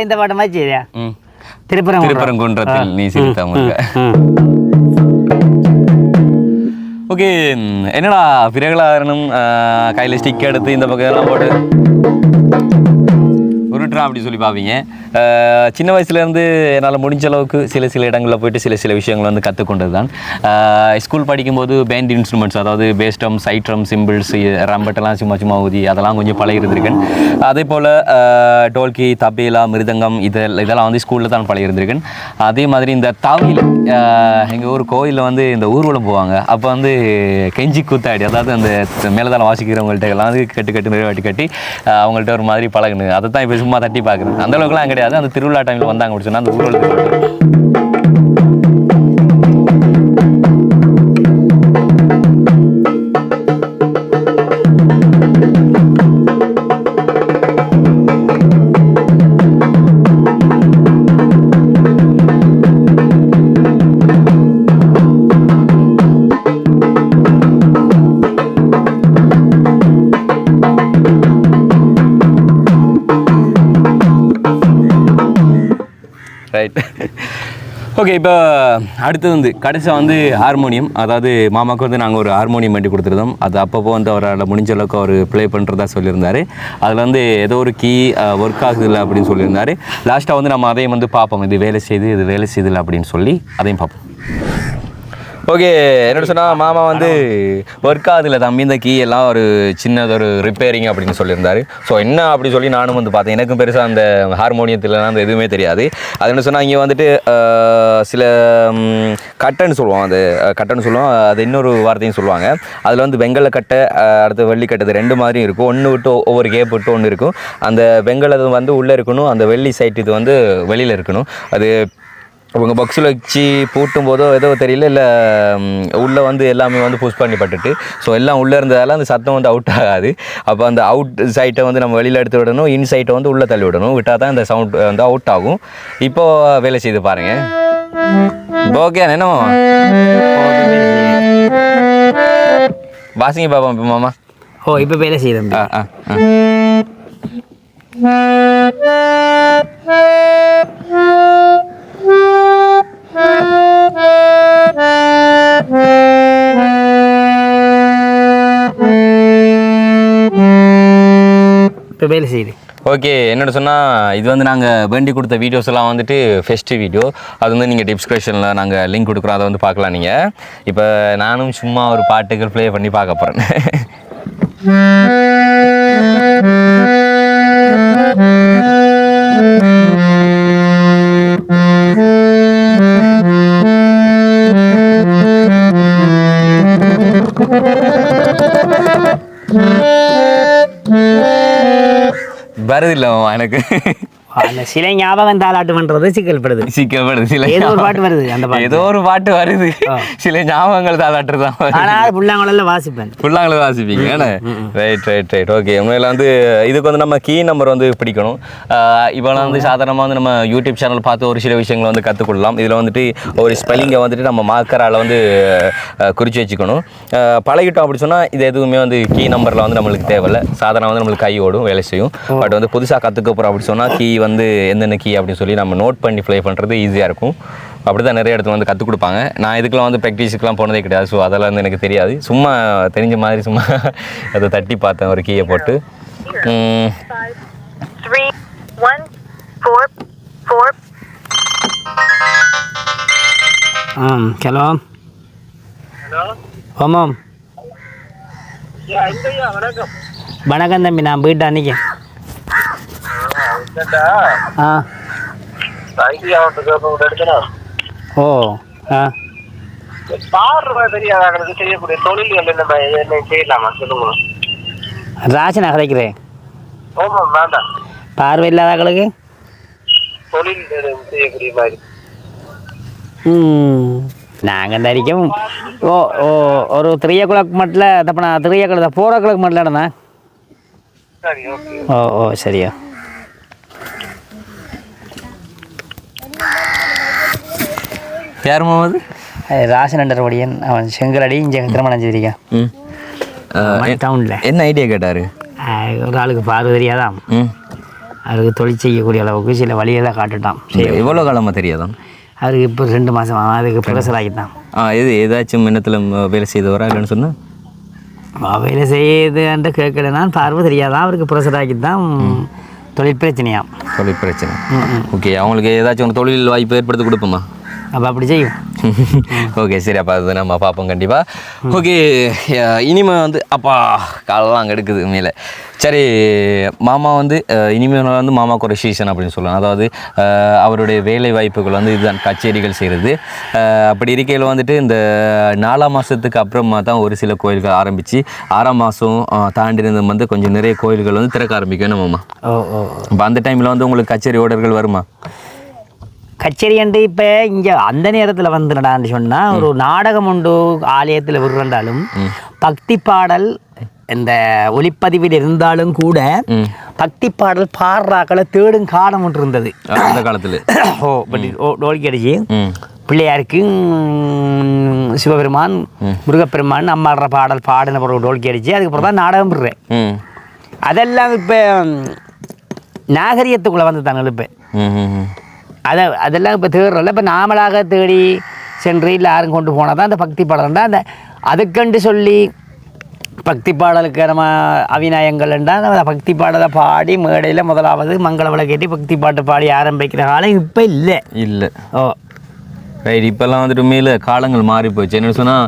இந்த பாட்டு மாதிரி சரியா? திருப்பரங்குன்றத்தில் நீ சிரித்தவங்க. ஓகே, என்னடா பிறகுலாகணும் கையில் ஸ்டிக் எடுத்து இந்த பக்கம் எல்லாம் போட்டு உருட்டுறான் அப்படி சொல்லி பார்ப்பீங்க. சின்ன வயசுலேருந்து என்னால் முடிஞ்ச அளவுக்கு சில இடங்களில் போயிட்டு சில விஷயங்களை வந்து கற்றுக்கொண்டது தான். ஸ்கூல் படிக்கும்போது பேண்ட் இன்ஸ்ட்ருமெண்ட்ஸ், அதாவது bass drum, side drum, cymbals, ரம்பட்டெல்லாம் சும்மா ஊதி அதெல்லாம் கொஞ்சம் பழகிருந்திருக்கேன். அதே போல் டோல்கி, தபேலா, மிருதங்கம் இதெல்லாம் வந்து ஸ்கூலில் தான் பழகிருந்திருக்கேன். அதே மாதிரி இந்த தவில், எங்கள் ஊர் கோயிலில் வந்து இந்த ஊர்வலம் போவாங்க. அப்போ வந்து கெஞ்சி கூத்தாடி, அதாவது அந்த மேலதாளம் வாசிக்கிறவங்கள்ட்ட எல்லாம் வந்து கட்டு நிறைவாட்டி கட்டி அவங்கள்ட்ட ஒரு மாதிரி பழகுனு. அதை தான் இப்போ சும்மா தட்டி பார்க்குறேன். அந்த அளவுக்குலாம் கிடையாது. அந்த திருவிழா டைமில் வந்தாங்க அப்படி சொன்னால் அந்த ஊர்வலத்துக்கு ஓகே, இப்போ அடுத்தது வந்து கடைசியாக வந்து ஹார்மோனியம். அதாவது மாமாவுக்கு வந்து நாங்கள் ஒரு ஹார்மோனியம் பண்ணி கொடுத்துருந்தோம். அது அப்பப்போ வந்து அவரால் முடிஞ்ச அளவுக்கு அவர் ப்ளே பண்ணுறதா சொல்லியிருந்தார். அதில் வந்து ஏதோ ஒரு கீ ஒர்க் ஆகுதில்லை அப்படின்னு சொல்லியிருந்தார். லாஸ்ட்டாக வந்து நம்ம அதையும் வந்து பார்ப்போம், இது வேலை செய்யுதில்லை அப்படின்னு சொல்லி அதையும் பார்ப்போம். ஓகே, என்னோட சொன்னால் மாமா வந்து ஒர்க் ஆகுதில்லை தம்பி, இந்த கீ எல்லாம் ஒரு சின்னதொரு ரிப்பேரிங் அப்படின்னு சொல்லியிருந்தார். ஸோ என்ன அப்படி சொல்லி நானும் வந்து பார்த்தேன். எனக்கும் பெருசாக அந்த ஹார்மோனியத்திலலாம் அந்த எதுவுமே தெரியாது. அது என்ன சொன்னால் இங்கே வந்துட்டு சில கட்டைன்னு சொல்லுவோம், அது கட்டைன்னு சொல்லுவோம், அது இன்னொரு வார்த்தையும் சொல்லுவாங்க. அதில் வந்து வெங்கல கட்டை அடுத்து வெள்ளி கட்டை, இது ரெண்டு மாதிரியும் இருக்கும். ஒன்று விட்டு ஒவ்வொரு கேப் விட்டு ஒன்று இருக்கும். அந்த வெங்கலது வந்து உள்ளே இருக்கணும், அந்த வெள்ளி சைட் இது வந்து வெளியில் இருக்கணும். அது உங்கள் பாக்ஸில் வச்சு பூட்டும் போதோ ஏதோ தெரியல, இல்லை உள்ளே வந்து எல்லாமே வந்து புஷ் பண்ணி பட்டுட்டு, ஸோ எல்லாம் உள்ளே இருந்ததால் அந்த சத்தம் வந்து அவுட் ஆகாது. அப்போ அந்த அவுட் சைட்டை வந்து நம்ம வெளியில் எடுத்து விடணும், இன் சைட்டை வந்து உள்ளே தள்ளி விடணும், விட்டால் தான் இந்த சவுண்ட் வந்து அவுட் ஆகும். இப்போது வேலை செய்து பாருங்கள். ஓகே, என்ன வாசிங்க பாப்போம் இப்போ மாமா. ஓ, இப்போ வேலை செய்யுது. இப்போ வேலை செய்யுது. ஓகே, என்னோட சொன்னால் இது வந்து நாங்கள் வேண்டி கொடுத்த வீடியோஸ் எல்லாம் வந்துட்டு ஃபெஸ்ட்டு வீடியோ. அது வந்து நீங்கள் டிஸ்கிரிப்ஷனில் நாங்கள் லிங்க் கொடுக்குறோம், அதை வந்து பார்க்கலாம் நீங்கள். இப்போ நானும் சும்மா ஒரு பாட்டுகள் ப்ளே பண்ணி பார்க்க போகிறேன். வருது இல்லைம்மா எனக்கு அந்த சிலை ஞாபகம் தாளாட்டு பண்ணுறது சிக்கல்படுது சில ஏதோ ஒரு பாட்டு வருது, அந்த பாட்டு ஏதோ ஒரு பாட்டு வருது, சில ஞாபகங்கள் தாளாட்டு தான். ஆனால் புல்லாங்குழலில் வாசிப்பேன். புல்லாங்குழல் வாசிப்பீங்க ஏன்னா? ரைட். ஓகே, உண்மையில் வந்து இதுக்கு வந்து நம்ம கீ நம்பர் வந்து பிடிக்கணும். இப்போலாம் வந்து சாதாரணமாக வந்து நம்ம யூடியூப் சேனல் பார்த்து ஒரு சில விஷயங்களை வந்து கற்றுக்கொள்ளலாம். இதில் வந்துட்டு ஒரு ஸ்பெல்லிங்கை வந்துட்டு நம்ம மார்க்கரால் வந்து குறித்து வச்சுக்கணும். பழகிட்டோம் அப்படி சொன்னால் இது எதுவுமே வந்து கீ நம்பரில் வந்து நம்மளுக்கு தேவையில்லை. சாதாரணமாக வந்து நம்மளுக்கு கை ஓடும், வேலை செய்யும். பட் வந்து புதுசாக கற்றுக்க போகிறோம் அப்படி சொன்னால் கீ வந்து எந்தெந்த கீ அப்படின்னு சொல்லி நம்ம நோட் பண்ணி ப்ளே பண்ணுறது ஈஸியாக இருக்கும். அப்படி தான் நிறைய இடத்துல வந்து கற்றுக் கொடுப்பாங்க. நான் இதுக்கெலாம் வந்து ப்ராக்டிஸுக்கெலாம் போனதே கிடையாது. ஸோ அதெல்லாம் வந்து எனக்கு தெரியாது. சும்மா தெரிஞ்ச மாதிரி சும்மா அதை தட்டி பார்த்தேன் ஒரு கீயை போட்டு. 3 1 4 4. ஹலோ ஆமாம். வணக்கம் தம்பி, நான் போயிட்டு அன்னைக்கு ஓ செய்யக்கூடிய தொழில்கள் என்ன செய்யலாமா சொல்லுங்க. ராசனை கிடைக்கிறேன். ஆமாம், வேண்டாம். பார்வை இல்லாதவர்களுக்கு தொழில் செய்யக்கூடிய மாதிரி நாங்கள் இந்த வரைக்கும் ஒரு 3 o'clock மட்டும் தப்பா 3 o'clock 4 o'clock மட்டும் இடண்ணா. சரி, ஓகே. ஓ சரியா. யார் மாமாது? ராசன் அண்டர்வடியன், அவன் செங்கலடி இங்கே திருமணம் செய்திருக்கான் டவுனில். என்ன ஐடியா கேட்டார்? ஒரு ஆளுக்கு பார்வை தெரியாதான், அவருக்கு தொழில் செய்யக்கூடிய அளவுக்கு சில வழிகளை காட்டுட்டான். எவ்வளோ காலமாக தெரியாதான் அவருக்கு? இப்போ 2 மாதம் அதுக்கு ப்ரொஃபஸர் ஆகிட்டான். இது ஏதாச்சும் எண்ணத்தில் வேலை செய்தவரா இல்லைன்னு சொன்னால்? வேலை செய்யுதுன்ட்டு கேட்கலன்னா பார்வை தெரியாதான், அவருக்கு ப்ரொஃபஸர் ஆகித்தான். தொழில் பிரச்சனையாம். தொழில் பிரச்சனை. ஓகே, அவங்களுக்கு ஏதாச்சும் ஒரு தொழில் வாய்ப்பு ஏற்படுத்தி கொடுப்போமா? அப்போ அப்படி செய்யும். ஓகே, சரி. அப்போ அது நம்ம பார்ப்போம் கண்டிப்பாக. ஓகே, இனிமேல் வந்து அப்பா காலெல்லாம் அங்கே எடுக்குது மேலே. சரி, மாமா வந்து இனிமேல் வந்து மாமாவுக்கு ஒரு சீசன் அப்படின்னு சொல்லலாம். அதாவது அவருடைய வேலை வாய்ப்புகள் வந்து இதுதான் கச்சேரிகள் செய்கிறது. அப்படி இருக்கையில் வந்துட்டு இந்த 4ஆம் மாதத்துக்கு அப்புறமா தான் ஒரு சில கோயில்கள் ஆரம்பித்து 6ஆம் மாதம் தாண்டினது வந்து கொஞ்சம் நிறைய கோயில்கள் வந்து திறக்க ஆரம்பிக்கும் மாமா. இப்போ அந்த டைமில் வந்து உங்களுக்கு கச்சேரி ஓடர்கள் வருமா? கச்சேரி அண்டு இப்போ இங்கே அந்த நேரத்தில் வந்துடான்னு சொன்னால் ஒரு நாடகம் உண்டு ஆலயத்தில் விடுறாலும் பக்தி பாடல் இந்த ஒளிப்பதிவில் இருந்தாலும் கூட பக்தி பாடல் பாடுறாக்களை தேடும் காலம் ஒன்று இருந்தது அந்த காலத்தில். டோல்கி அடிச்சு பிள்ளையாருக்கு சிவபெருமான் முருகப்பெருமான் அம்மாடுற பாடல் பாடின பிறகு டோல்கி அடிச்சு அதுக்கப்புறம் தான் நாடகம் விடுறேன். அதெல்லாம் இப்போ நாகரிகத்துக்குள்ளே வந்து தானே இப்போ அதெல்லாம் இப்போ தேடுறோம்ல. இப்போ நாமளாக தேடி சென்று இல்லை யாரும் கொண்டு போனால் தான் அந்த பக்தி பாடல்ண்டா அந்த அதுக்கண்டு சொல்லி பக்தி பாடலுக்கு நம்ம அபிநயங்கள் என்றால் அந்த பக்தி பாடலை பாடி மேடையில் முதலாவது மங்கள விளக்கேற்றி பக்தி பாட்டு பாடி ஆரம்பிக்கிற காலம் இப்போ இல்லை. ஓ ரைட். இப்போல்லாம் வந்துட்டு உண்மையில் காலங்கள் மாறி போச்சு. என்ன சொன்னால்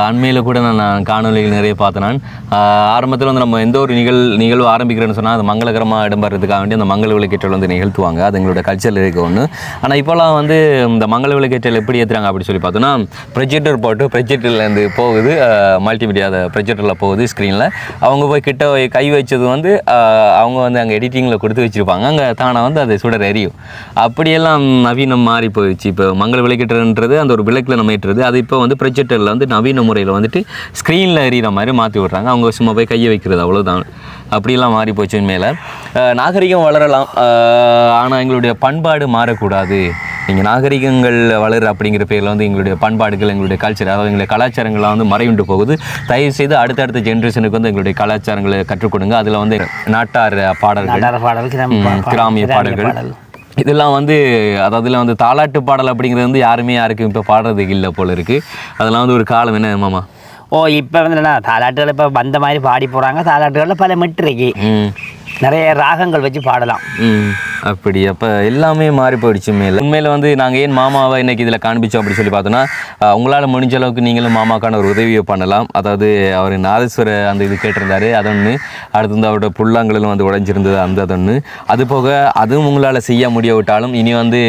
அண்மையில் கூட நான் காணொலிகள் நிறைய பார்த்தேன். நான் ஆரம்பத்தில் வந்து நம்ம எந்த ஒரு நிகழ்வு ஆரம்பிக்கிறேன்னு சொன்னால் அது மங்களகரமாக இடம்பெறதுக்காக வேண்டி அந்த மங்கள விளக்கேற்றல் வந்து நிகழ்த்துவாங்க. அது எங்களோட கல்ச்சரில் இருக்க ஒன்று. ஆனால் இப்போலாம் வந்து இந்த மங்கள விளக்கேற்றல் எப்படி ஏற்றுறாங்க அப்படி சொல்லி பார்த்தோன்னா ப்ரொஜெக்டர் போட்டு ப்ரொஜெக்டர்லேருந்து போகுது, மல்டிமீடியா அதை ப்ரொஜெக்டரில் போகுது ஸ்க்ரீனில். அவங்க போய் கிட்ட கை வச்சது வந்து அவங்க வந்து அங்கே எடிட்டிங்கில் கொடுத்து வச்சுருப்பாங்க. அங்கே தானே வந்து அது சுடர் எரியும். அப்படியெல்லாம் நவீனம் மாறி போயிடுச்சு. இப்போ மங்கள விளக்கேற்றன்றது அந்த ஒரு விளக்கில் நம்ம ஏற்றுறது அது இப்போ வந்து ப்ரொஜெக்டரில் வந்து நவீன முறையில் வந்துட்டு ஸ்க்ரீனில் எறிகிற மாதிரி மாற்றி விட்றாங்க. அவங்க சும்மா போய் கையை வைக்கிறது அவ்வளோதான். அப்படியெல்லாம் மாறி போச்சு. உண்மையில் நாகரிகம் வளரலாம், ஆனால் எங்களுடைய பண்பாடு மாறக்கூடாது. நீங்கள் நாகரிகங்கள் வளரு அப்படிங்கிற பேரில் வந்து எங்களுடைய பண்பாடுகள் எங்களுடைய கல்ச்சர் அதாவது எங்களுடைய கலாச்சாரங்கள்லாம் வந்து மறைவுண்டு போகுது. தயவு செய்து அடுத்தடுத்த ஜென்ரேஷனுக்கு வந்து எங்களுடைய கலாச்சாரங்களை கற்றுக் கொடுங்க. அதில் வந்து நாட்டார் பாடல்கள், கிராமிய பாடல்கள் இதெல்லாம் வந்து அதில் வந்து தாலாட்டு பாடல் அப்படிங்கிறது வந்து யாருக்கும் இப்போ பாடுறதுக்கு இல்லை போல இருக்குது. அதெல்லாம் வந்து ஒரு காலம் என்ன மாமா. இப்போ வந்து என்ன தாலாட்டுகள் இப்போ வந்த மாதிரி பாடி போகிறாங்க. தாலாட்டுகளில் பல மெட்ரிக்கு நிறைய ராகங்கள் வச்சு பாடலாம். அப்படி அப்போ எல்லாமே மாறி போயிடுச்சு. உண்மையில் வந்து நாங்கள் ஏன் மாமாவை இன்றைக்கி இதில் காண்பிச்சோம் அப்படி சொல்லி பார்த்தோன்னா உங்களால் முடிஞ்ச அளவுக்கு நீங்களும் மாமாக்கான ஒரு உதவியை பண்ணலாம். அதாவது அவர் நாதஸ்வர அந்த இது கேட்டிருந்தாரு, அது ஒன்று. அடுத்து வந்து அவரோட புல்லாங்களும் வந்து உடைஞ்சிருந்தது அது ஒன்று. அது போக அதுவும் உங்களால் செய்ய முடியாவிட்டாலும் இனி வந்து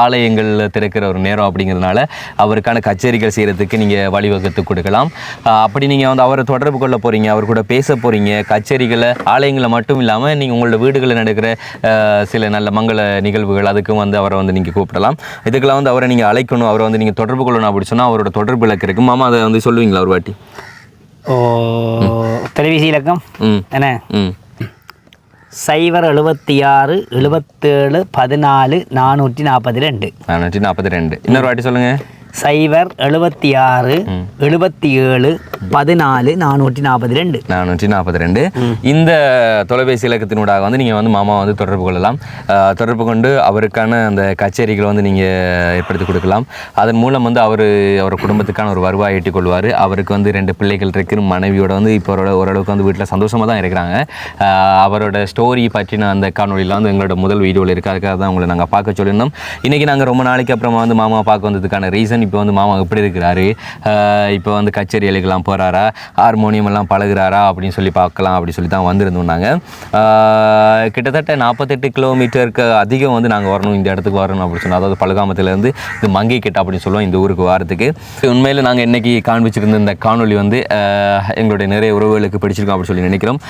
ஆலயங்களில் திறக்கிற ஒரு நேரம் அப்படிங்கிறதுனால அவருக்கான கச்சேரிகள் செய்கிறதுக்கு நீங்கள் வழிவகுத்து கொடுக்கலாம். அப்படி நீங்கள் வந்து அவரை தொடர்பு கொள்ள போகிறீங்க, அவர் கூட பேச போகிறீங்க, கச்சேரிகளை ஆலயங்களை மட்டும் இல்லாமல் நீங்கள் உங்களோட வீடுகளில் நடக்கிற சில நல்ல மங்கள நிகழ்வுகள் அதுக்கும் வந்து அவரை வந்து நீங்கள் கூப்பிடலாம். இதுக்கெல்லாம் வந்து அவரை நீங்கள் அழைக்கணும், அவரை வந்து நீங்கள் தொடர்பு கொள்ளணும் அப்படி சொன்னால் அவரோட தொடர்பு இலக்கு இருக்குது. மாமா அதை வந்து சொல்லுவீங்களா ஒரு வாட்டி? தொலைபேசி இலக்கம் என்ன? 076 77 14 442. இன்னொரு வாட்டி சொல்லுங்கள். 076 77 14 442. இந்த தொலைபேசி இலக்கத்தினூடாக வந்து நீங்கள் வந்து மாமா வந்து தொடர்பு கொள்ளலாம். தொடர்பு கொண்டு அவருக்கான அந்த கச்சேரிகளை வந்து நீங்கள் ஏற்படுத்தி கொடுக்கலாம். அதன் மூலம் வந்து அவர் குடும்பத்துக்கான ஒரு வருவாய் ஈட்டிக் கொள்வார். அவருக்கு வந்து 2 பிள்ளைகள் இருக்கிற மனைவியோட வந்து இப்போ ஓரளவுக்கு வந்து வீட்டில் சந்தோஷமாக தான் இருக்கிறாங்க. அவரோட ஸ்டோரி பற்றின அந்த காணொலியில் வந்து எங்களோட முதல் வீடியோவில் இருக்குது. அதுக்காக தான் உங்களை நாங்கள் பார்க்க சொல்லியிருந்தோம். இன்றைக்கி நாங்கள் ரொம்ப நாளைக்கு அப்புறமா வந்து மாமா பார்க்க வந்ததுக்கான ரீசன் இப்போ வந்து மாமா எப்படி இருக்கிறாரு, இப்போ வந்து கச்சேரி எழுக்கலாம் போகிறாரா, ஹார்மோனியம் எல்லாம் பழகுறாரா அப்படின்னு சொல்லி பார்க்கலாம் அப்படி சொல்லி தான் வந்திருந்தோம். நாங்கள் கிட்டத்தட்ட 48 கிலோமீட்டருக்கு அதிகம் வந்து நாங்கள் வரணும், இந்த இடத்துக்கு வரணும் அப்படின்னு சொன்னோம். அதாவது பலகாமத்துலேருந்து இது மங்கை கிட்ட அப்படின்னு சொல்லுவோம் இந்த ஊருக்கு வாரத்துக்கு. உண்மையில் நாங்கள் இன்றைக்கி காண்பிச்சிருந்த இந்த காணொலி வந்து எங்களுடைய நிறைய உறவுகளுக்கு பிடிச்சிருக்கோம் அப்படின்னு சொல்லி நினைக்கிறோம்.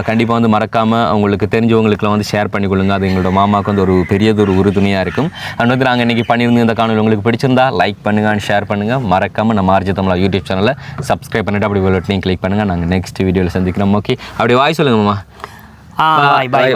கண்டிப்பாக வந்து மறக்காமல் அவங்களுக்கு தெரிஞ்சவங்களுக்குலாம் வந்து ஷேர் பண்ணிக்கொள்ளுங்க. அது எங்களோட மாமாவுக்கு வந்து ஒரு பெரியதொரு உறுதுணையாக இருக்கும். அண்ட் வந்து நாங்கள் இன்றைக்கி பண்ணியிருந்த இந்த காணொலி உங்களுக்கு பிடிச்சிருந்தா லைக் பண்ணுங்கள், ஷேர் பண்ணுங்கள். மறக்காமல் நம்ம ஆர்ஜே தமிழா யூடியூப் சேனலை சப்ஸ்கிரைப் பண்ணிவிட்டு அப்படி பட்டனையும் கிளிக் பண்ணுங்கள். நாங்கள் நெக்ஸ்ட் வீடியோவில் சந்திக்கிறோம். ஓகே, அப்படி வாய் சொல்லுங்கள் மாமா. பாய்.